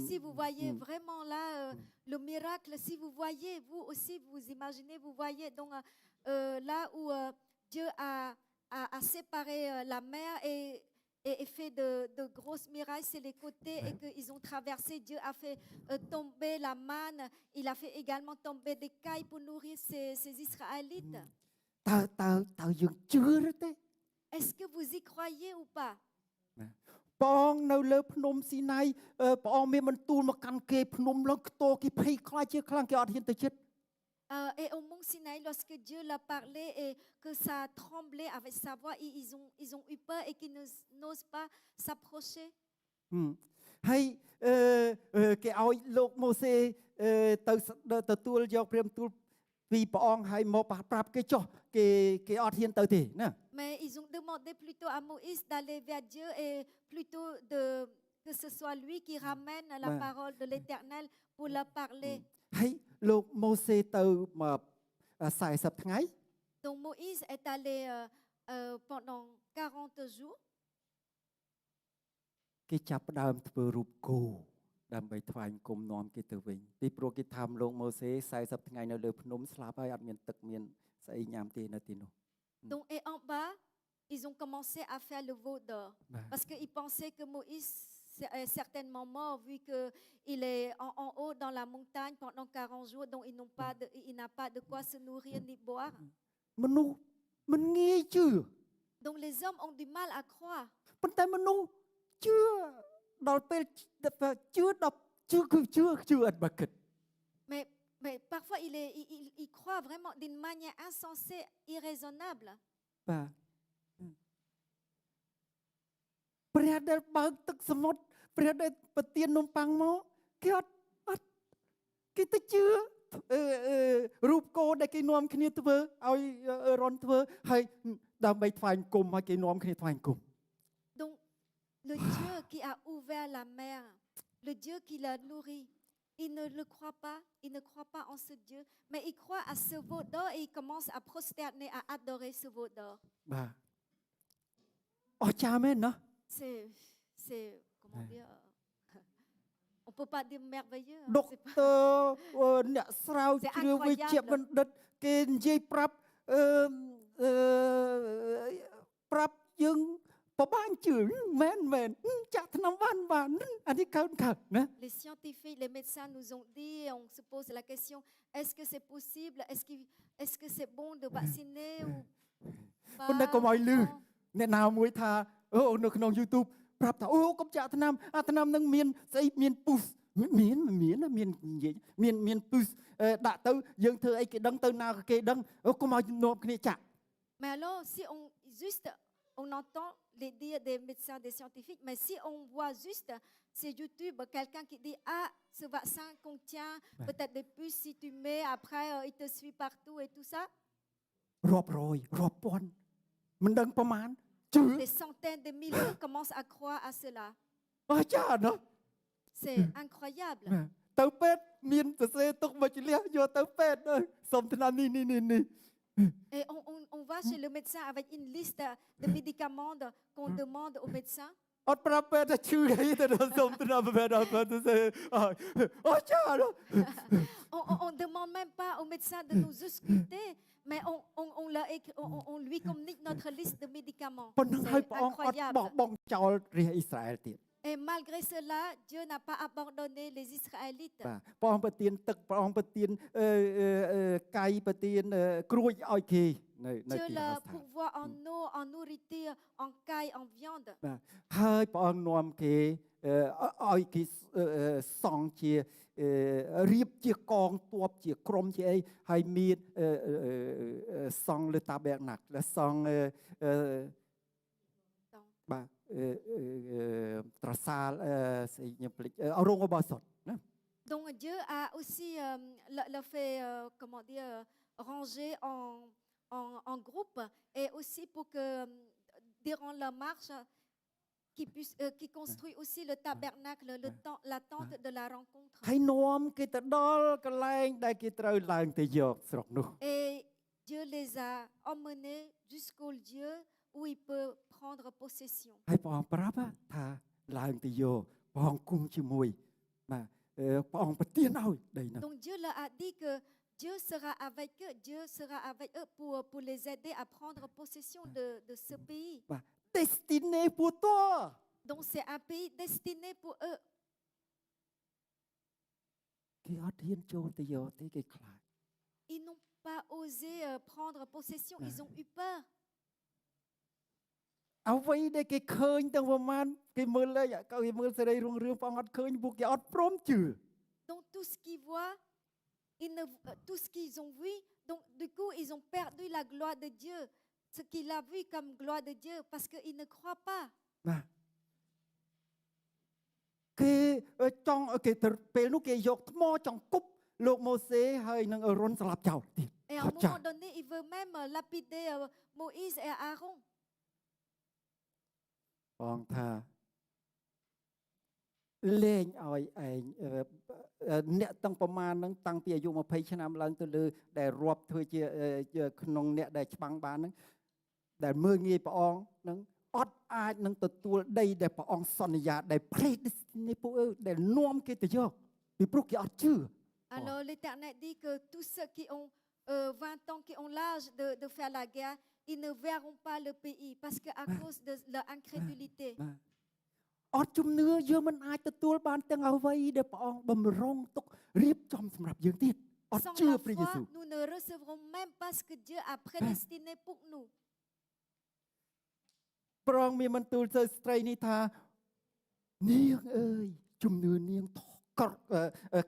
si vous voyez vraiment là le miracle, si vous voyez, vous aussi, vous imaginez, vous voyez donc là où Dieu a séparé la mer et fait de grosses murailles sur les côtés et qu'ils ont traversé, Dieu a fait tomber la manne, il a fait également tomber des cailles pour nourrir ces Israélites. តើយើងជឿឬទេ Est-ce que vous y croyez ou pas? បងនៅលើភ្នំស៊ីណៃព្រះអង្គមានបន្ទូលមកកាន់គេភ្នំឡើងខ្ទោគេភ័យខ្លាចជាខ្លាំងគេអត់ហ៊ានទៅជិត Et au mont Sinaï, lorsque Dieu l'a parlé et que ça a tremblé avec sa voix, ils ont eu peur et qu'ils n'osent pas s'approcher. ហើយគេឲ្យលោកម៉ូសេទៅទទួលយកព្រាហ្មណ៍ទូលពីព្រះអង្គហើយមកប្រាប់គេចុះគេអត់ហ៊ានទៅទេណា Mais ils ont demandé plutôt à Moïse d'aller vers Dieu et plutôt que ce soit lui qui ramène la Ouais. parole de l'Éternel pour leur parler. ហើយលោកម៉ូសេទៅមក40ថ្ងៃ Donc Moïse est allé pendant 40 jours. គេចាប់ផ្ដើមធ្វើរូបគោដើម្បីថ្វាយបង្គំនាំគេទៅវិញពីព្រោះគេថាលោកម៉ូសេ40ថ្ងៃនៅលើភ្នំស្លាប់ហើយអត់មានទឹកមានស្អីញ៉ាំទេនៅទីនោះ Donc, et en bas, ils ont commencé à faire le veau d'or. បាទ Parce qu'ils pensaient que Moïse est certainement mort vu qu'il est en haut dans la montagne pendant 40 jours, donc il n'a pas de quoi se nourrir ni boire. មនុស្សមិនងាយជឿ Donc les hommes ont du mal à croire. ប៉ុន្តែមនុស្សជឿដល់ពេលជឿដល់ជឿគឺជឿអត់បើគិត Mais parfois, il croit vraiment d'une manière insensée, irraisonnable. បាទព្រះដែលបើកទឹកសមុទ្រព្រះដែលប្រទាននំប៉័ងមកគេអត់គេទៅជឿរូបគោដែលគេនាំគ្នាធ្វើឲ្យរនធ្វើហើយដើម្បីថ្វាយបង្គំឲ្យគេនាំគ្នាថ្វាយបង្គំ Donc, le Dieu qui a ouvert la mer, le Dieu qui l'a nourri, il ne le croit pas, il ne croit pas en ce Dieu, mais il croit à ce veau d'or et il commence à prosterner, à adorer ce veau d'or. បាទអស្ចារ្យមែនណា C'est comment dire, on ne peut pas dire merveilleux. ដុកទ័រអ្នកស្រាវជ្រាវវិជ្ជាបណ្ឌិតគេនិយាយប្រាប់ប្រាប់យើងប្របាញ់ជឿមែនចាក់ថ្នាំបានអានេះកើតណា Les scientifiques, les médecins nous ont dit, et on se pose la question, est-ce que c'est possible, est-ce que c'est bon de vacciner ou pas? ប៉ុន្តែកុំឲ្យលឺអ្នកណាមួយថានៅក្នុង YouTube ប្រាប់ថាកុំចាក់ថ្នាំអាថ្នាំនឹងមានស្អីមានពុះមាននិយាយមានពុះដាក់ទៅយើងធ្វើអីគេដឹងទៅណាគេដឹងកុំឲ្យនាំគ្នាចាក់ Mais alors, si on entend les dires des médecins, des scientifiques, mais si on voit juste sur YouTube quelqu'un qui dit « Ah, ce vaccin contient peut-être des puces, si tu mets, après il te suit partout et tout ça », រាប់រយរាប់ពាន់មិនដឹងប្រមាណជឿ des centaines de milliers commencent à croire à cela. អស្ចារ្យណា C'est incroyable. ទៅពេទ្យមានសរសេរទុកមកជលះយកទៅពេទ្យសុំថ្នាំនេះ Et on va chez le médecin avec une liste de médicaments qu'on demande au médecin. អត់ប្រាប់ពេទ្យថាឈឺអីទៅសុំថ្នាំពេទ្យអត់ទៅអស្ចារ្យ On ne demande même pas au médecin de nous ausculter, mais on lui communique notre liste de médicaments. ប៉ុណ្ណឹងហើយ C'est ព្រះអង្គអត់បោះ incroyable. បង់ចោលរាជអ៊ីស្រាអែលទៀត Et malgré cela, Dieu n'a pas abandonné les Israélites. បាទព្រះអង្គប្រទានទឹកព្រះអង្គប្រទានកាយប្រទានគ្រួចឲ្យគេនៅ Dieu ទី leur ស្ថាន pourvoit en eau, en nourriture, en caille, en viande. បាទហើយព្រះអង្គនាំគេឲ្យគេសង់ជារៀបជាកងទ័ពជាក្រុមជាអីហើយមានសង់លើតាបែរណាក់សង់បាទត្រសាលស្អីខ្ញុំភ្លេចរោងឧបោសថណា Donc Dieu a aussi le fait, comment dire, ranger en groupe et aussi pour que durant leur marche, qui construit aussi le tabernacle, la tente de la rencontre. ហើយនាំគេទៅដល់កន្លែងដែលគេត្រូវឡើងទៅយកស្រុកនោះ Et Dieu les a emmenés jusqu'au lieu où ils peuvent prendre possession. ហើយព្រះអង្គប្រាប់ថាឡើងទៅយកព្រះអង្គគង់ជាមួយបាទព្រះអង្គប្រទានឲ្យដីនោះ Donc Dieu leur a dit que Dieu sera avec eux pour les aider à prendre possession de ce pays. បាទ destiné pour toi Donc c'est un pays destiné pour eux. គេអត់ហ៊ានចូលទៅយកទេគេខ្លាច Ils n'ont pas osé prendre possession, ils ont eu peur. អ្វីដែលគេឃើញទាំងប្រមាណគេមើលលេខគេមើលសេរីរុងរឿងព្រះអង្គអត់ឃើញពួកគេអត់ព្រមជឿ Donc tout ce qu'ils voient, tout ce qu'ils ont vu, donc du coup ils ont perdu la gloire de Dieu, ce qu'il a vu comme gloire de Dieu, parce qu'ils ne croient pas. បាទគេចង់គេទៅពេលនោះគេយកថ្មចង់គប់លោកម៉ូសេហើយនឹងអឺរ៉ុនស្លាប់ចោលទៀត Et à un moment donné, il veut même lapider Moïse et Aaron. ព្រះអង្គថា លេងឲ្យឯងអ្នកតាំងប្រមាណហ្នឹងតាំងពីអាយុ20ឆ្នាំឡើងទៅលើដែលរាប់ធ្វើជាក្នុងអ្នកដែលច្បាំងបានហ្នឹងដែលមើលងាយព្រះអង្គហ្នឹងអត់អាចនឹងទទួលដីដែលព្រះអង្គសន្យាដែល predestinate ពួកដែលនាំគេទៅយកពីព្រោះគេអត់ជឿ Alors l'Éternel dit que tous ceux qui ont 20 ans, qui ont l'âge de faire la guerre, ils ne verront pas le pays parce qu'à cause de leur incrédulité. អត់ជំនឿយើងមិនអាចទទួលបានទាំងអ្វីដែលព្រះអង្គបំរុងទុករៀបចំសម្រាប់យើងទៀតអត់ Sans ជឿ la ព្រះយេស៊ូ foi, វ nous ne recevrons même pas ce que Dieu a prédestiné pour nous. ព្រះអង្គមានបន្ទូលទៅស្ត្រីនេះថានាងអើយជំនឿនាង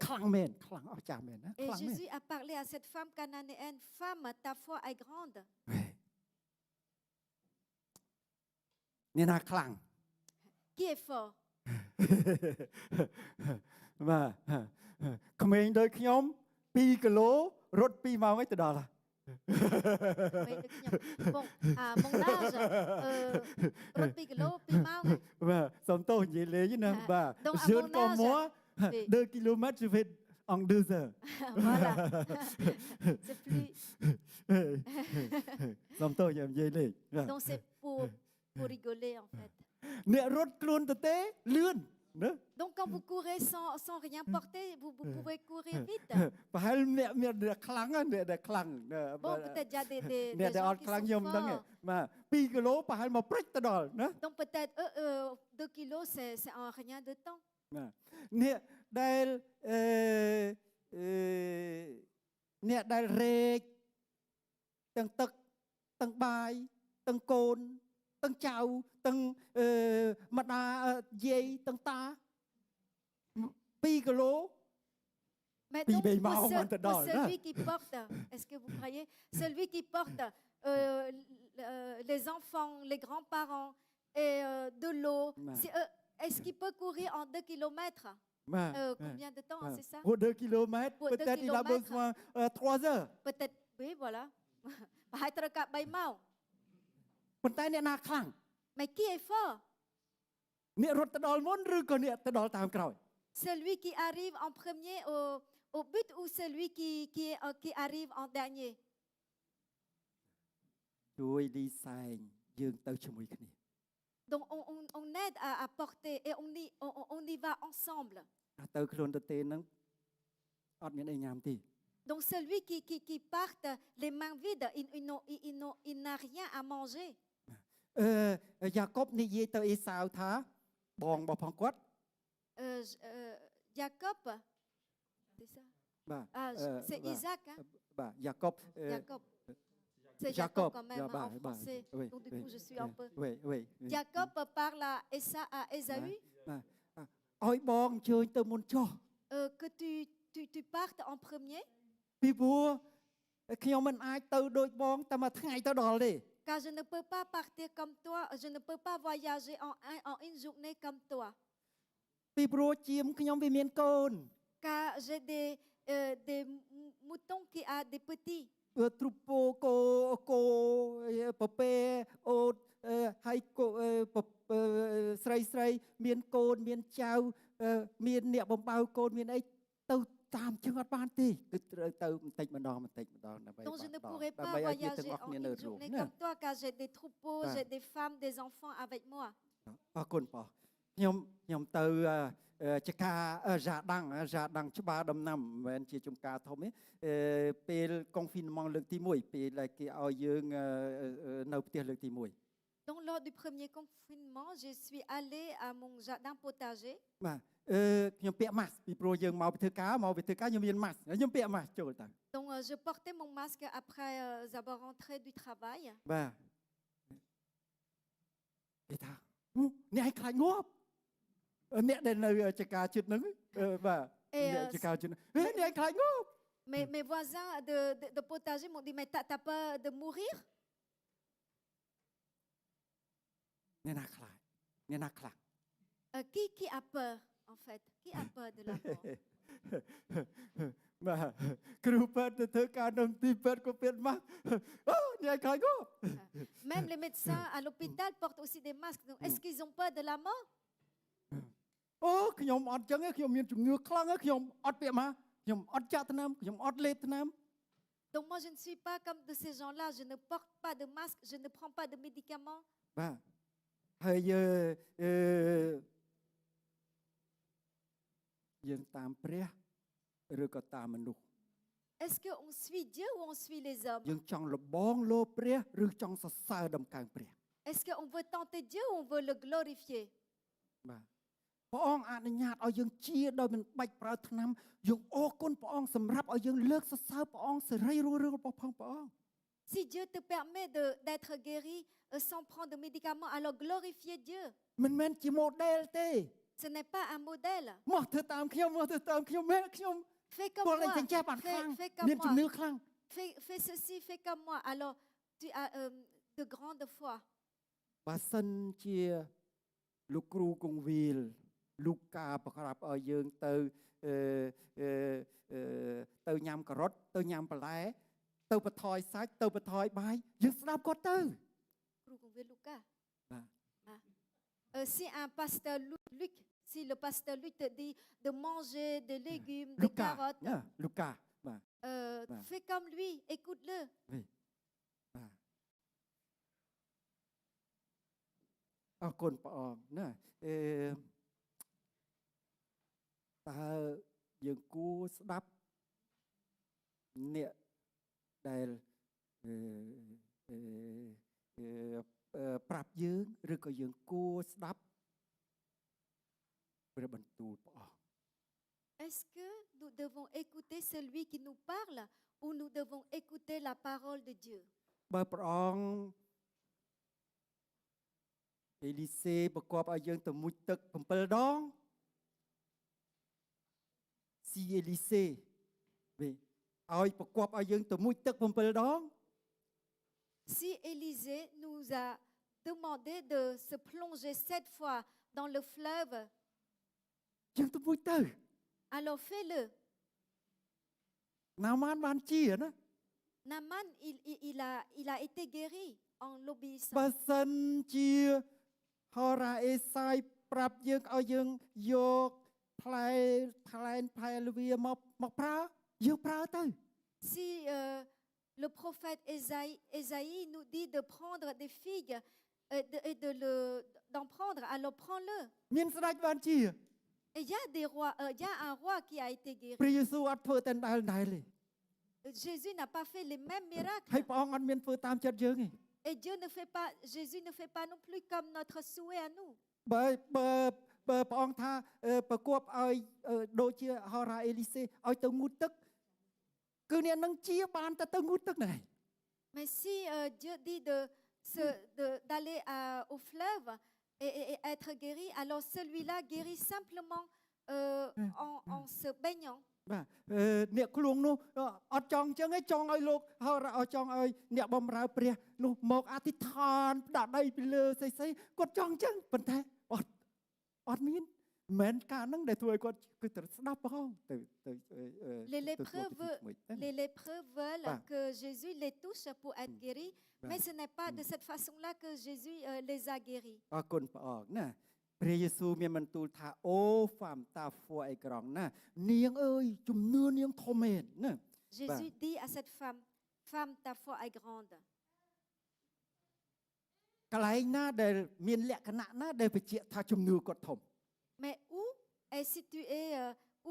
ខ្លាំងមែនខ្លាំងអស្ចារ្យមែនណា Et ខ្លាំងមែន Jésus a parlé à cette femme cananéenne, femme, ta foi est grande. អ្នកណាខ្លាំង Qui est fort? បាទក្មេងដូចខ្ញុំ2គីឡូរត់2ម៉ោងឯងទៅដល់ហើយ Mais de Kignon. Bon, à mon âge, rugby kilo, puis mau. បាទសុំទោសនិយាយលេងណាបាទ Donc à je mon comme âge, moi oui. 2 km je vais en 2 heures Voilà. C'est plus. សុំទោសខ្ញុំនិយាយលេង Donc c'est pour rigoler en fait. អ្នករត់ខ្លួនទៅទេលឿនណា Donc quand vous courez sans rien porter, vous pouvez courir vite. ប្រហែលអ្នកមានខ្លាំងណាអ្នកដែលខ្លាំង Bon, peut-être il y a des អ្នកដែលអ gens ត់ qui ខ្លាំង sont ខ្ញុំដឹង forts. បាទ2គីឡូប្រហែលមកព្រិចទៅដល់ណា Donc peut-être 2 kilos, c'est en rien de temps. អ្នកដែលអ្នកដែលរែកទាំងទឹកទាំងបាយទាំងកូនទាំងចៅទាំងម្ដាយាយទាំងតា2គីឡូ Mais Puis, donc, ben, il m'a pour augmenté dans, celui qui porte, est-ce que vous croyez, celui qui porte les enfants, les grands-parents et de l'eau, est-ce qu'il peut courir en 2 kilomètres? Combien de temps, c'est ça? Pour 2 kilomètres, Pour 2 peut-être il a kilomètres. besoin 3 heures. Peut-être, oui, voilà. ហើយត្រូវកាប់3ម៉ោង ប៉ុន្តែអ្នកណាខ្លាំង Mais qui est fort? អ្នករត់ទៅដល់មុនឬក៏អ្នកទៅដល់តាមក្រោយ Celui qui arrive en premier au but ou celui qui arrive en dernier? ជួយលីសែងយើងទៅជាមួយគ្នា Donc on aide à porter et on y va ensemble. ទៅខ្លួនទៅទេហ្នឹងអត់មានអីញ៉ាំទេ Donc celui qui part les mains vides, il n'a rien à manger. យ៉ាកុបនិយាយទៅអេសាវថាបងរបស់ផងគាត់ Jacob, c'est ça? បាទ Ah, c'est Isaac, hein? បាទយ៉ាកុប Jacob. C'est Jacob, Jacob quand même bah, en bah, français. oui, Donc du oui, coup, je suis oui, un peu. oui, oui, oui. Jacob parle à Ésaü ឲ្យបងអញ្ជើញទៅមុនចុះ que tu partes en premier, ពីព្រោះខ្ញុំមិនអាចទៅដូចបងតែមួយថ្ងៃទៅដល់ទេ car je ne peux pas partir comme toi, je ne peux pas voyager en une journée comme toi, ពីព្រោះជាមខ្ញុំវាមានកូន car j'ai des moutons qui ont des petits. ទ្រុពោគោពពែអូតហើយកូស្រីមានកូនមានចៅមានអ្នកបំបៅកូនមានអីទៅតាមជើងអត់បានទេគឺត្រូវទៅបន្តិចម្ដងដើម្បី Donc je ne pourrais pas voyager en une journée comme toi, car j'ai des troupeaux, j'ai des femmes, des enfants avec moi. អរគុណបងខ្ញុំទៅចការហ្សាដាំងច្បារដំណាំមិនមែនជាចំការធំទេពេល confinement លើកទី1ពេលដែលគេឲ្យយើងនៅផ្ទះលើកទី1 Donc lors du premier confinement, je suis allée à mon jardin potager. បាទខ្ញុំពាក់ម៉ាស់ពីព្រោះយើងមកពីធ្វើការខ្ញុំមានម៉ាស់ខ្ញុំពាក់ម៉ាស់ចូលទៅ Donc je portais mon masque après avoir rentré du travail. បាទគេថាអ្នកឲ្យខ្លាចងាប់អ្នកដែលនៅចការជិតហ្នឹងបាទអ្នកចការជិតអ្នកឲ្យខ្លាចងាប់ Mes voisins de potager m'ont dit, mais t'as peur de mourir? អ្នកណាខ្លាចអ្នកណាខ្លាំង Qui a peur, en fait? Qui a peur de la mort? បាទគ្រូពេទ្យទៅធ្វើការនៅទីពេទ្យក៏ពាក់ម៉ាស់អូអ្នកខ្លាចងាប់ Même les médecins à l'hôpital portent aussi des masques. Donc, est-ce qu'ils ont peur de la mort? អូ ខ្ញុំអត់ចឹងទេខ្ញុំមានជំងឺខ្លាំងទេខ្ញុំអត់ពាក់មកខ្ញុំអត់ចាក់ថ្នាំខ្ញុំអត់លេបថ្នាំ Donc moi, je ne suis pas comme de ces gens-là. Je ne porte pas de masque, je ne prends pas de médicaments. បាទហើយយើងតាមព្រះឬក៏តាមមនុស្ស Est-ce qu'on suit Dieu ou on suit les hommes? យើងចង់លបងលោព្រះឬចង់សរសើរដំកើងព្រះ Est-ce qu'on veut tenter Dieu ou on veut le glorifier? បាទព្រះអង្គអនុញ្ញាតឲ្យយើងជាដោយមិនបាច់ប្រើថ្នាំយើងអរគុណព្រះអង្គសម្រាប់ឲ្យយើងលើកសរសើរព្រះអង្គសេរីរស់រឿងរបស់ព្រះអង្គ Si Dieu te permet d'être guéri sans prendre de médicaments, alors glorifiez Dieu. មិនមែនជា model ទេ Ce n'est pas un modèle. មកធ្វើតាមខ្ញុំមកធ្វើតាមខ្ញុំមែនខ្ញុំ Fais comme គាត់តែ moi. ចិញ្ចេះបានខ្លាំង Fais មាន comme ជំនឿ moi. ខ្លាំង Fais ceci, fais comme moi. Alors tu as de grandes foi. បើសិនជាលោកគ្រូគង្វាលលូកាប្រក្រាប់ឲ្យយើងទៅញ៉ាំការ៉ុតទៅញ៉ាំបន្លែទៅបថយសាច់ទៅបថយបាយយើងស្ដាប់គាត់ទៅ Lucas. បាទ Si un pasteur Luc, si le pasteur Luc te dit de manger des légumes, លូ des កា carottes, លូកាបាទ fais comme lui, écoute-le. បាទអរគុណព្រះអង្គណាតើយើងគួរស្ដាប់អ្នកដែលប្រាប់យើងឬក៏យើងគួរស្ដាប់ព្រះបន្ទូលព្រះអង្គ Est-ce que nous devons écouter celui qui nous parle ou nous devons écouter la parole de Dieu? បើព្រះអង្គអេលីសេប្រកបឲ្យយើងទៅមុជទឹក7ដងស៊ីអេលីសេវិញឲ្យប្រកបឲ្យយើងទៅមុជទឹក7ដង Si Élisée nous a demandé de se plonger 7 fois dans le fleuve, យើងទៅមុជទៅ alors fais-le. ណាម៉ានបានជាណា Naaman, il a été guéri en l'obéissant. បើសិនជាហោរ៉ាអេសាយប្រាប់យើងឲ្យយើងយកផ្លែលវាមកប្រើយើងប្រើទៅ Si le prophète Ésaïe nous dit de prendre des figues et d'en prendre, alors prends-le. មានស្ដេចបានជា Et il y a des rois, il y a un roi qui a été ព្រះ guéri. យេស៊ូវអត់ធ្វើតែដែរទេ Jésus n'a pas fait les mêmes ហើយ miracles. ព្រះអង្គអត់មានធ្វើតាមចិត្តយើងទេ Et Jésus ne fait pas non plus comme notre souhait à nous. បើព្រះអង្គថាប្រគប់ឲ្យដូចជាហោរ៉ាអេលីសេឲ្យទៅងូតទឹកគឺអ្នកនឹងជាបានទៅងូតទឹកហ្នឹង Mais si Dieu dit d'aller au fleuve et être guéri, alors celui-là guérit simplement en se baignant. បាទអ្នកឃ្លួងនោះអត់ចង់អញ្ចឹងទេចង់ឲ្យលោកហោរ៉ាឲ្យចង់ឲ្យអ្នកបំរើព្រះនោះមកអធិដ្ឋានដាក់ដីពីលើស្អីគាត់ចង់អញ្ចឹងប៉ុន្តែអត់មានមិនមែនការហ្នឹងដែលធ្វើឲ្យគាត់គឺត្រូវស្ដាប់ព្រះអង្គទៅ Les lépreux veulent que Jésus les touche pour être guéris, mais ce n'est pas de cette façon-là que Jésus les a guéris. អរគុណព្រះអង្គណាព្រះយេស៊ូវមានបន្ទូលថាអូហ្វាមតាហ្វួអីក្រងណានាងអើយជំនឿនាងធំមែនណា Jésus dit à cette femme, femme, ta foi est grande. កន្លែងណាដែលមានលក្ខណៈណាដែលបញ្ជាក់ថាជំនឿគាត់ធំ Mais où est situé,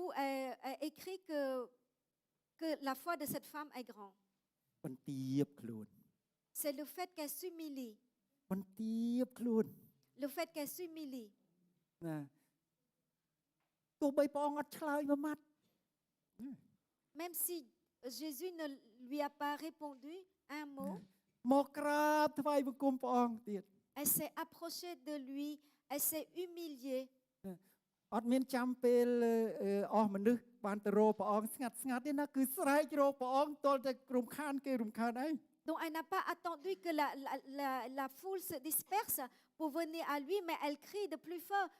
où est écrit que la foi de cette femme est grande? បន្ទាបខ្លួន C'est le fait qu'elle s'humilie. បន្ទាបខ្លួន Le fait qu'elle s'humilie. ណាទោះបីព្រះអង្គអត់ឆ្លើយមួយម៉ាត់ Même si Jésus ne lui a pas répondu un mot, មកក្រាបថ្វាយបង្គំព្រះអង្គទៀត elle s'est approchée de lui, elle s'est humiliée. អត់មានចាំពេលអស់មនុស្សបានទៅរកព្រះអង្គស្ងាត់ទេណាគឺស្រែករកព្រះអង្គតលតែរំខានគេរំខានអី Donc elle n'a pas attendu que la foule se disperse pour venir à lui, mais elle crie de plus fort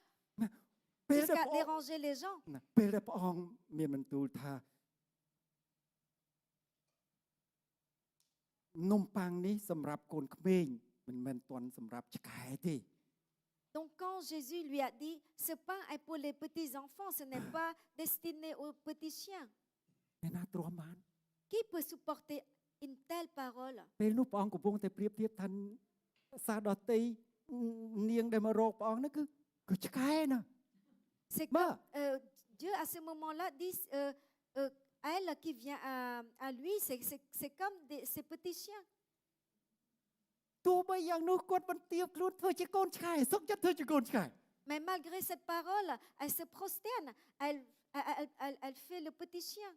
ពេលដែល jusqu'à ព្រះអង្គ déranger les gens. ពេលដែលព្រះអង្គមានបន្ទូលថានំប៉័ងនេះសម្រាប់កូនក្មេងមិនមែនទាន់សម្រាប់ឆ្កែទេ Donc quand Jésus lui a dit, ce pain est pour les petits enfants, ce n'est pas destiné aux petits chiens. អ្នកណាទ្រាំបាន Qui peut supporter une telle parole? ពេលនោះព្រះអង្គកំពុងតែប្រៀបធៀបថាសាដតីនាងដែលមករកព្រះអង្គនោះគឺឆ្កែណា C'est Bah. comme Dieu à ce moment-là dit, elle qui vient à lui, c'est comme ces petits chiens. ទោះបីយ៉ាងនោះគាត់មិនទៀបខ្លួនធ្វើជាកូនឆ្កែសុខចិត្តធ្វើជាកូនឆ្កែ Mais malgré cette parole, elle se prosterne, elle fait le petit chien.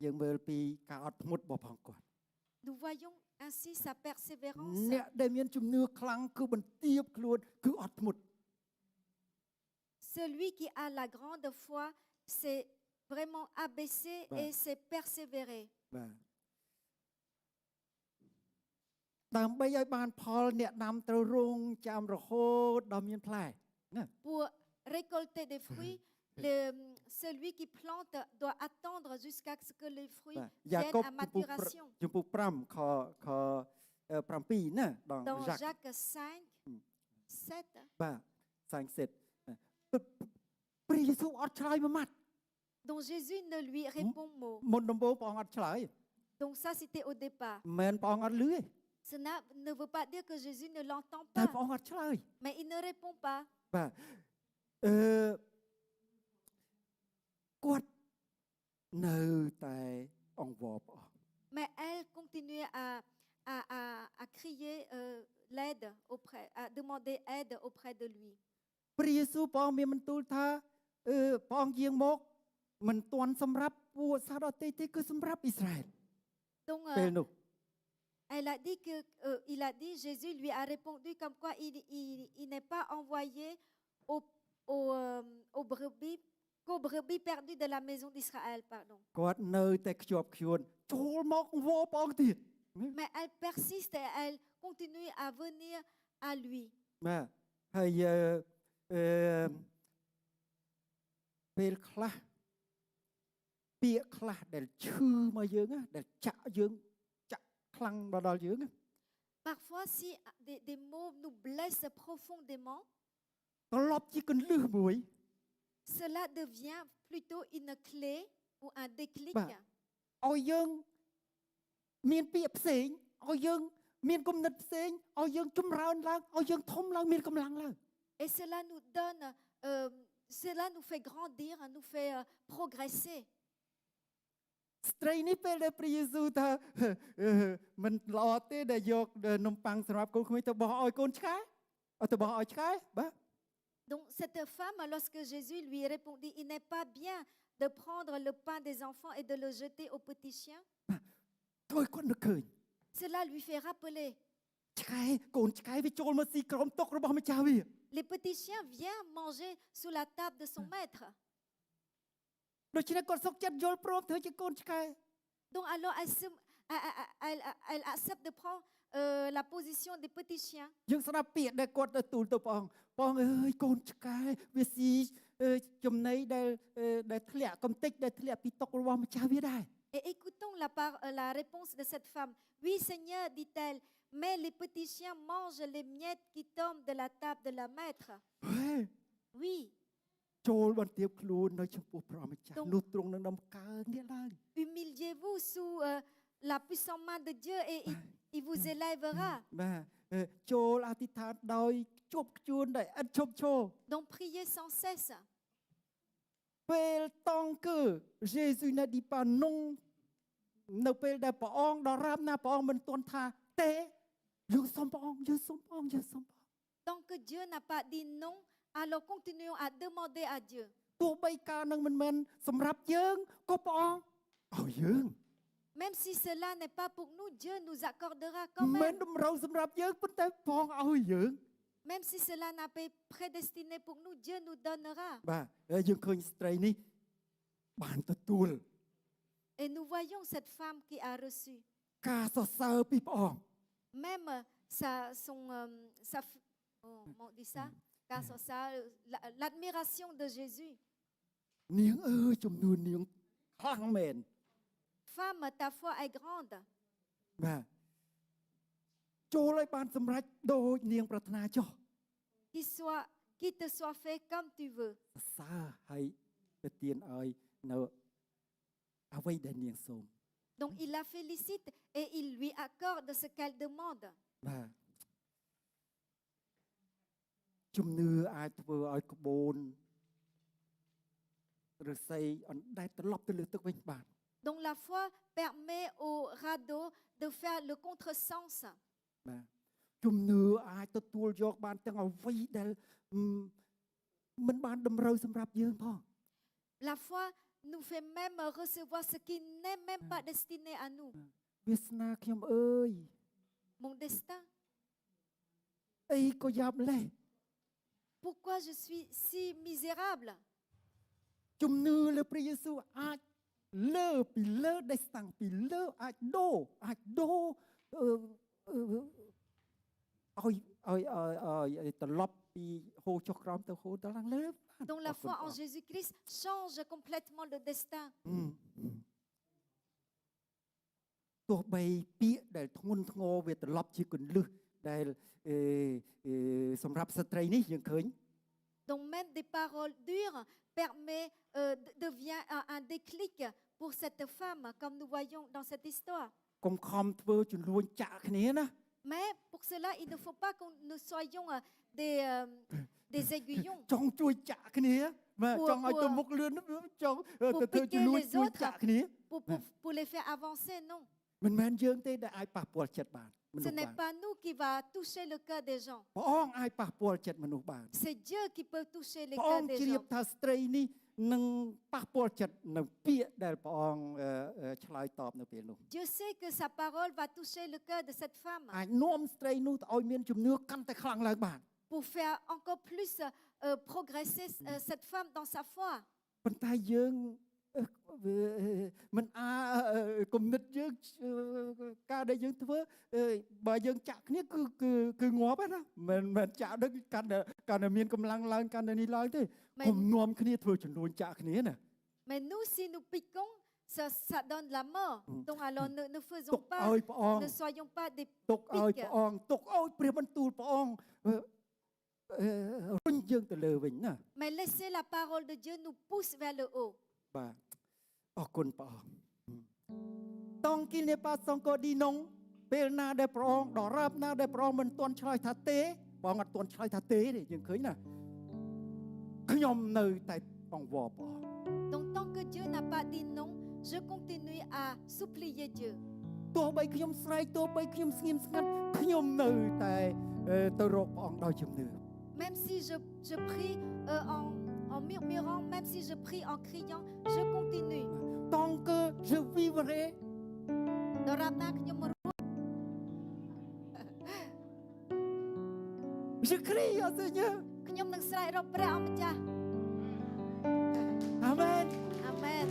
យើងមើលពីការអត់ធ្មត់របស់ព្រះអង្គគាត់ Nous voyons ainsi sa persévérance. អ្នកដែលមានជំនឿខ្លាំងគឺបន្ទាបខ្លួនគឺអត់ធ្មត់ Celui qui a la grande foi, c'est vraiment abaisser Bah. et c'est persévérer. បាទដើម្បីឲ្យបានផលអ្នកដាំត្រូវរងចាំរហូតដល់មានផ្លែណា Pour récolter des fruits, celui qui plante doit attendre jusqu'à ce que les fruits បាទយ៉ាកុប viennent à maturation. ជំពូក5ខ7ណាដល់ Dans យ៉ាក Jacques 5, 7, បាទសាញ់សិតព្រះយេស៊ូវអត់ឆ្លើយមួយម៉ាត់ dont Jésus ne lui répond mot. មុនដំបូងព្រះអង្គអត់ឆ្លើយ Donc ça, c'était au départ. មិនមែនព្រះអង្គអត់លឺទេ Cela ne veut pas dire que Jésus ne l'entend តែ pas, ព្រះអង្គអត់ឆ្លើយ mais il ne répond pas. បាទគាត់នៅតែអង្វរព្រះអង្គ Mais elle continuait à crier l'aide à demander aide auprès de lui. ព្រះយេស៊ូវព្រះអង្គមានបន្ទូលថាព្រះអង្គយាងមកមិនទាន់សម្រាប់ពួកសាសដទៃទេគឺសម្រាប់អ៊ីស្រាអែល Donc, ពេលនោះ elle a dit il a dit, Jésus lui a répondu comme quoi il n'est pas envoyé aux brebis perdues de la maison d'Israël, pardon. គាត់នៅតែខ្ជាប់ខ្ជួនចូលមកអង្វរព្រះអង្គទៀត Mais elle persiste et elle continue à venir à lui. បាទហើយពេលខ្លះពាក្យខ្លះដែលឈឺមកយើងណាដែលចាក់យើងចាក់ខ្លាំងដល់យើងណា Parfois, si des mots nous blessent profondément, ត្រឡប់ជាកន្លឹះមួយ cela devient plutôt une clé ou un déclic. ឲ្យយើងមានពាក្យផ្សេងឲ្យយើងមានគំនិតផ្សេងឲ្យយើងចម្រើនឡើងឲ្យយើងធំឡើងមានកម្លាំងឡើង Et cela nous donne, cela nous fait grandir, nous fait progresser. ស្ត្រីនេះពេលដែលព្រះយេស៊ូវថាមិនល្អទេដែលយកនំប៉័ងសម្រាប់កូនក្មេងទៅបោះឲ្យកូនឆ្កែទៅបោះឲ្យឆ្កែបាទ Donc cette femme, lorsque Jésus lui répondit, il n'est pas bien de prendre le pain des enfants et de le jeter aux petits chiens. ធ្វើឲ្យគាត់នឹកឃើញ Cela lui fait rappeler, ឆ្កែកូនឆ្កែវាចូលមកស៊ីក្រោមតុរបស់ម្ចាស់វា les petits chiens viennent manger sous la table de son maître. ដូច្នេះគាត់សុខចិត្តយល់ព្រមធ្វើជាកូនឆ្កែ Donc alors elle accepte de prendre la position des petits chiens. យើងស្ដាប់ពាក្យដែលគាត់ទៅទូលទៅព្រះអង្គព្រះអង្គអើយកូនឆ្កែវាស៊ីចំណីដែលធ្លាក់កំតិចដែលធ្លាក់ពីតុរបស់ម្ចាស់វាដែរ Et écoutons la réponse de cette femme. Oui, Seigneur, dit-elle, mais les petits chiens mangent les miettes qui tombent de la table de la maître. ហេ Oui, ចូលបន្ទាបខ្លួននៅចំពោះព្រះម្ចាស់នោះទ្រង់នឹងដំកើងអ្នកឡើង humiliez-vous sous la puissante main de Dieu et il vous élèvera. បាទចូលអធិដ្ឋានដោយខ្ជាប់ខ្ជួនដោយឥតឈប់ឈរ Donc priez sans cesse. ពេលតង់គឺ Jésus n'a dit pas non នៅពេលដែលព្រះអង្គដរាបណាព្រះអង្គមិនទាន់ថាទេយើងសូមព្រះអង្គយើងសូមព្រះអង្គយើងសូមព្រះអង្គ Tant que Dieu n'a pas dit non, alors continuons à demander à Dieu. ទោះបីការនឹងមិនមែនសម្រាប់យើងក៏ព្រះអង្គឲ្យយើង Même si cela n'est pas pour nous, Dieu nous accordera quand មិន même. តម្រូវសម្រាប់យើងប៉ុន្តែព្រះអង្គឲ្យយើង Même si cela n'a pas été prédestiné pour nous, Dieu nous donnera. បាទហើយយើងឃើញស្ត្រីនេះបានទទួល Et nous voyons cette femme qui a reçu. ការសរសើរពីព្រះអង្គ Même on dit ça, l'admiration de Jésus. នាងអើយជំនួសនាងខ្លាំងមែន Femme, ta foi est grande. បាទ ចូលឲ្យបានសម្រេចដូចនាងប្រាថ្នាចុះ Qu'il te soit fait comme tu veux. សរសើរហើយទៅទានឲ្យនៅអ្វីដែលនាងសូម Donc il la félicite et il lui accorde ce qu'elle demande. បាទជំនឿអាចធ្វើឲ្យក្បូនឫស្សីអណ្ដែតត្រឡប់ទៅលើទឹកវិញបាទ Donc la foi permet au radeau de faire le contresens. បាទជំនឿអាចទទួលយកបានទាំងអ្វីដែលមិនបានតម្រូវសម្រាប់យើងផង La foi nous fait même recevoir ce qui n'est même pas destiné à nous. វាសនាខ្ញុំអើយ Mon destin. អីក៏យ៉ាប់លេះ Pourquoi je suis si misérable? ជំនឿលើព្រះយេស៊ូវអាចលើពីលើដែលស្តាំងពីលើអាចដូរឲ្យត្រឡប់ពីហូរចុះក្រោមទៅហូរទៅឡើងលើ Donc la foi en Jésus-Christ change complètement le destin. ទោះបីពាក្យដែលធ្ងន់ធ្ងរវាត្រឡប់ជាគន្លឹះដែលសម្រាប់ស្ត្រីនេះយើងឃើញ Donc même des paroles dures devient un déclic pour cette femme, comme nous voyons dans cette histoire. កុំខំធ្វើជំនួញចាក់គ្នាណា Mais pour cela, il ne faut pas que nous soyons des aiguillons ចង់ជួយចាក់គ្នាបាទចង់ឲ្យទៅមុខលឿនចង់ទៅធ្វើជំនួញជួយចាក់គ្នា pour les faire avancer, non. មិនមែនយើងទេដែលអាចប៉ះពាល់ចិត្តបាន Ce n'est pas nous qui va toucher le cœur des gens. ព្រះអង្គអាចប៉ះពាល់ចិត្តមនុស្សបាន C'est Dieu qui peut toucher les ព្រះអ cœurs ង្គ des ជ្រាប gens. ថាស្ត្រីនេះនឹងប៉ះពាល់ចិត្តនៅពាក្យដែលព្រះអង្គឆ្លើយតបនៅពេលនោះ Dieu sait que sa parole va toucher le cœur de cette femme អាចនាំស្ត្រីនោះទៅឲ្យមានជំនឿកាន់តែខ្លាំងឡើងបាន pour faire encore plus progresser cette femme dans sa foi. ប៉ុន្តែយើងមិនគំនិតយើងការដែលយើងធ្វើបើយើងចាក់គ្នាគឺងាប់ណាមិនចាក់ដឹងកាន់តែមានកម្លាំងឡើងកាន់តែនេះឡើងទេកុំនាំគ្នាធ្វើជំនួញចាក់គ្នាណា Mais nous, si nous piquons, ça donne la mort. Donc alors ne faisons ទុក pas, ឲ្យព្រះអង្គ ne soyons pas des ទុកឲ្យព្រះអង្គទុកឲ្យព្រះបន្ទូលព្រះអង្គរុញយើងទៅលើវិញណា mais laissez la parole de Dieu nous pousse vers le haut. បាទអរគុណព្រះអង្គតងគិលនេបាសង្កឌីនងពេលណាដែលព្រះអង្គដរាបណាដែលព្រះអង្គមិនទាន់ឆ្លើយថាទេព្រះអង្គអត់ទាន់ឆ្លើយថាទេទេយើងឃើញណាខ្ញុំនៅតែអង្វរព្រះអង្គ Donc tant que Dieu n'a pas dit non, je continue à supplier Dieu. ទោះបីខ្ញុំស្រែកទោះបីខ្ញុំស្ងៀមស្ងាត់ខ្ញុំនៅតែទៅរកព្រះអង្គដោយជំនឿ Même si je prie en murmurant, même si je prie en criant, je continue. tant que je vivrai je crie au Seigneur ខ្ញុំនឹងស្រែករកព្រះអង្គម្ចាស់ Amen Amen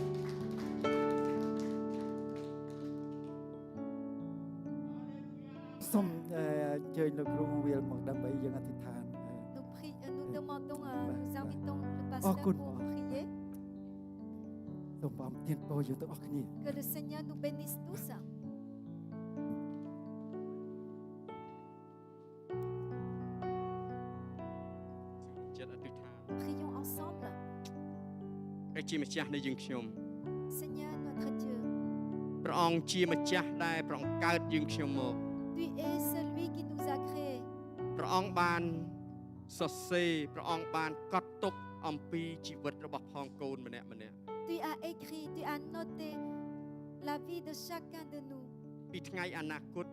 សូមអញ្ជើញលោកគ្រូវិលមកដើម្បីយើងអធិដ្ឋាន Nous demandons, nous invitons le pasteur pour prier. សូមព្រះអង្គទានពរយើងទាំងអស់គ្នា Que le Seigneur nous bénisse tous. Prions ensemble. Seigneur notre Dieu. Tu es celui qui nous a créés. ព្រះអង្គបានសរសេរព្រះអង្គបានកត់ទុកអំពីជីវិតរបស់ផងកូនម្នាក់ៗ Tu as écrit, tu as noté la vie de chacun de nous, ពីថ្ងៃអនាគត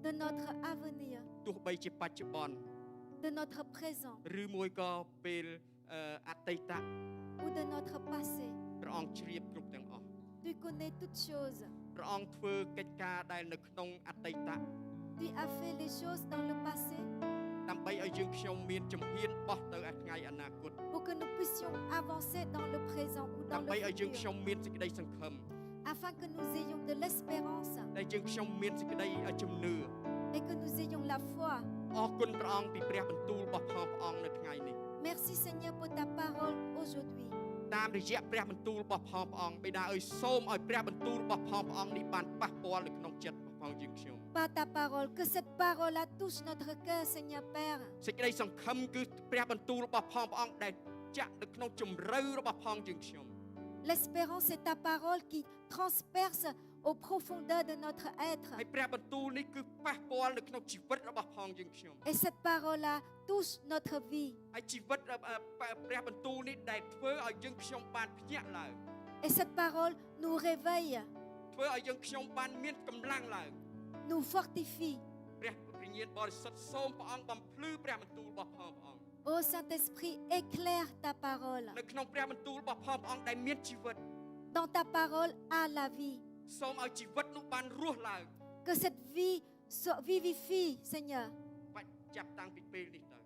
de notre avenir, ទោះបីជាបច្ចុប្បន្ន de notre présent ឬមួយក៏ពេលអតីត ou de notre passé. ព្រះអង្គជ្រាបគ្រប់ទាំងអស់ Tu connais toutes choses. ព្រះអង្គធ្វើកិច្ចការដែលនៅក្នុងអតីត Tu as fait les choses dans le passé ដើម្បីឲ្យយើងខ្ញុំមានជំហានបោះទៅឲ្យថ្ងៃអនាគត pour que nous puissions avancer dans le présent ou dans ដើម្បី le ឲ្យយើងខ្ញុំ futur, មានសេចក្តីសង្ឃឹម afin que nous ayons de l'espérance ដែលយើងខ្ញុំមានសេចក្តីជំនឿ et que nous ayons la foi. អរគុណព្រះអង្គពីព្រះបន្ទូលរបស់ផងព្រះអង្គនៅថ្ងៃនេះ Merci Seigneur pour ta parole aujourd'hui. តាមរយៈព្រះបន្ទូលរបស់ផងព្រះអង្គបិតាអើយសូមឲ្យព្រះបន្ទូលរបស់ផងព្រះអង្គនេះបានប៉ះពាល់នៅក្នុងចិត្តរបស់ផង ផងយើងខ្ញុំ par ta parole, que cette parole-là touche notre cœur, Seigneur Père. សេចក្តីសង្ឃឹមគឺព្រះបន្ទូលរបស់ផងព្រះអង្គដែលចាក់នៅក្នុងជំរឿរបស់ផងយើងខ្ញុំ L'espérance est ta parole qui transperce aux profondeurs de notre être. ហើយព្រះបន្ទូលនេះគឺប៉ះពាល់នៅក្នុងជីវិតរបស់ផងយើងខ្ញុំ Et cette parole-là touche notre vie. ហើយជីវិតព្រះបន្ទូលនេះដែលធ្វើឲ្យយើងខ្ញុំបានភ្ញាក់ឡើង Et cette parole nous réveille, ធ្វើឲ្យយើងខ្ញុំបានមានកម្លាំងឡើង nous fortifie. ព្រះវិញ្ញាណបរិសុទ្ធសូមព្រះអង្គបំភ្លឺព្រះបន្ទូលរបស់ផងព្រះអង្គ Ô Saint-Esprit, éclaire ta parole. នៅក្នុងព្រះបន្ទូលរបស់ផងព្រះអង្គដែលមានជីវិត Dans ta parole à la vie. សូមឲ្យជីវិតនោះបានរស់ឡើង Que cette vie se vivifie, Seigneur, បាច់ចាប់តាំងពីពេលនេះទៅ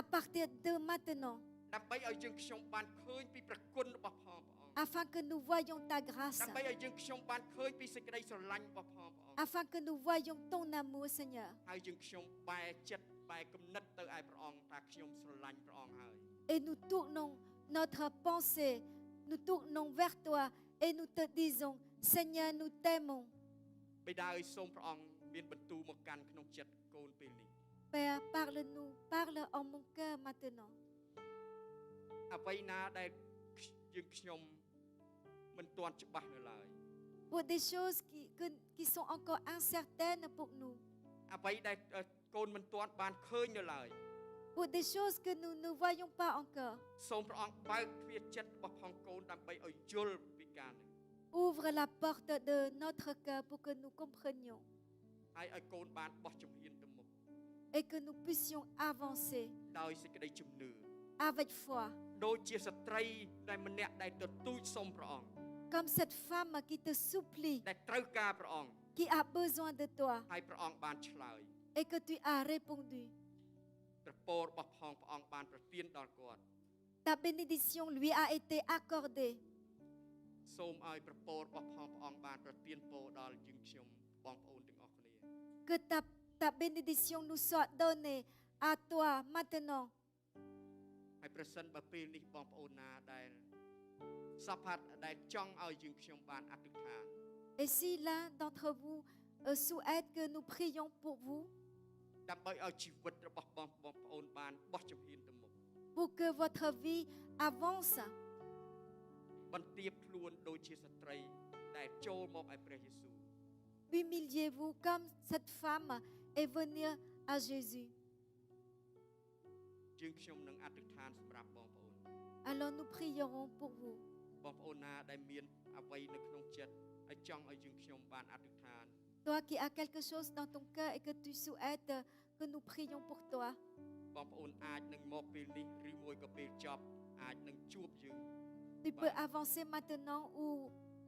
à partir de maintenant, ដើម្បីឲ្យយើងខ្ញុំបានឃើញពីប្រគុណរបស់ផងព្រះអង្គ afin que nous voyions ta grâce, ដើម្បីឲ្យយើងខ្ញុំបានឃើញពីសេចក្តីស្រឡាញ់របស់ផងព្រះអង្គ afin que nous voyions ton amour, Seigneur. ហើយយើងខ្ញុំបែរចិត្តបែរគំនិតទៅឯព្រះអង្គថាខ្ញុំស្រឡាញ់ព្រះអង្គហើយ Et nous tournons notre pensée, nous tournons vers toi et nous te disons, Seigneur, nous t'aimons. បិតាអើយសូមព្រះអង្គមានបន្ទូលមកកាន់ក្នុងចិត្តកូនពេលនេះ Père, parle-nous, parle en mon cœur maintenant. អ្វីណាដែលយើងខ្ញុំមិនទាន់ច្បាស់នៅឡើយ Pour des choses qui sont encore incertaines pour nous, អ្វីដែលកូនមិនទាន់បានឃើញនៅឡើយ pour des choses que nous ne voyons pas encore. សូមព្រះអង្គបើកទ្វារចិត្តរបស់ផងកូនដើម្បីឲ្យយល់ពីការនេះ Ouvre la porte de notre cœur pour que nous comprenions ហើយឲ្យកូនបានបោះជំហានទៅមុខ et que nous puissions avancer ដោយសេចក្តីជំនឿ avec foi. ដូចជាស្ត្រីដែលម្នាក់ដែលទទូចសូមព្រះអង្គ Comme cette femme qui te supplie, ដែលត្រូវការព្រះអង្គ qui a besoin de toi ហើយព្រះអង្គបានឆ្លើយ et que tu as répondu. ព្រះពររបស់ផងព្រះអង្គបានប្រទានដល់គាត់ Ta bénédiction lui a été accordée. សូមឲ្យព្រះពររបស់ផងព្រះអង្គបានប្រទានពរដល់យើងខ្ញុំបងប្អូនទាំងអស់គ្នា Que ta bénédiction nous soit donnée à toi maintenant. ហើយប្រសិនបើពេលនេះបងប្អូនណាដែលសពហត្ថដែលចង់ឲ្យយើងខ្ញុំបានអធិដ្ឋាន Et si l'un d'entre vous souhaite que nous prions pour vous, ដើម្បីឲ្យជីវិតរបស់បងប្អូនបានបោះជំហានទៅមុខ pour que votre vie avance, បន្ទាបខ្លួនដូចជាស្ត្រីដែលចូលមកឯព្រះយេស៊ូវ humiliez-vous comme cette femme est venue à Jésus. យើងខ្ញុំនឹងអធិដ្ឋានសម្រាប់បងប្អូន Alors nous prierons pour vous. បងប្អូនណាដែលមានអ្វីនៅក្នុងចិត្តហើយចង់ឲ្យយើងខ្ញុំបានអធិដ្ឋាន Toi qui as quelque chose dans ton cœur et que tu souhaites que nous prions pour toi, បងប្អូនអាចនឹងមកពេលនេះឬមួយក៏ពេលចប់អាចនឹងជួបយើង tu peux avancer maintenant ou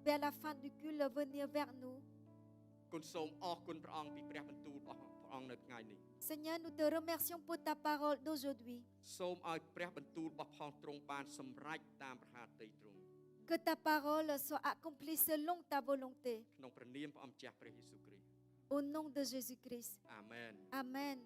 vers la fin du culte venir vers nous. គុណសូមអរគុណព្រះអង្គពីព្រះបន្ទូលរបស់ព្រះអង្គនៅថ្ងៃនេះ Seigneur, nous te remercions pour ta parole d'aujourd'hui. សូមឲ្យព្រះបន្ទូលរបស់ផងទ្រង់បានសម្រេចតាមព្រះハតីទ្រង់ Que ta parole soit accomplie selon ta volonté. ក្នុងព្រះនាមព្រះអម្ចាស់ព្រះយេស៊ូវគ្រីស្ទ Au nom de Jésus-Christ. អាមែន Amen.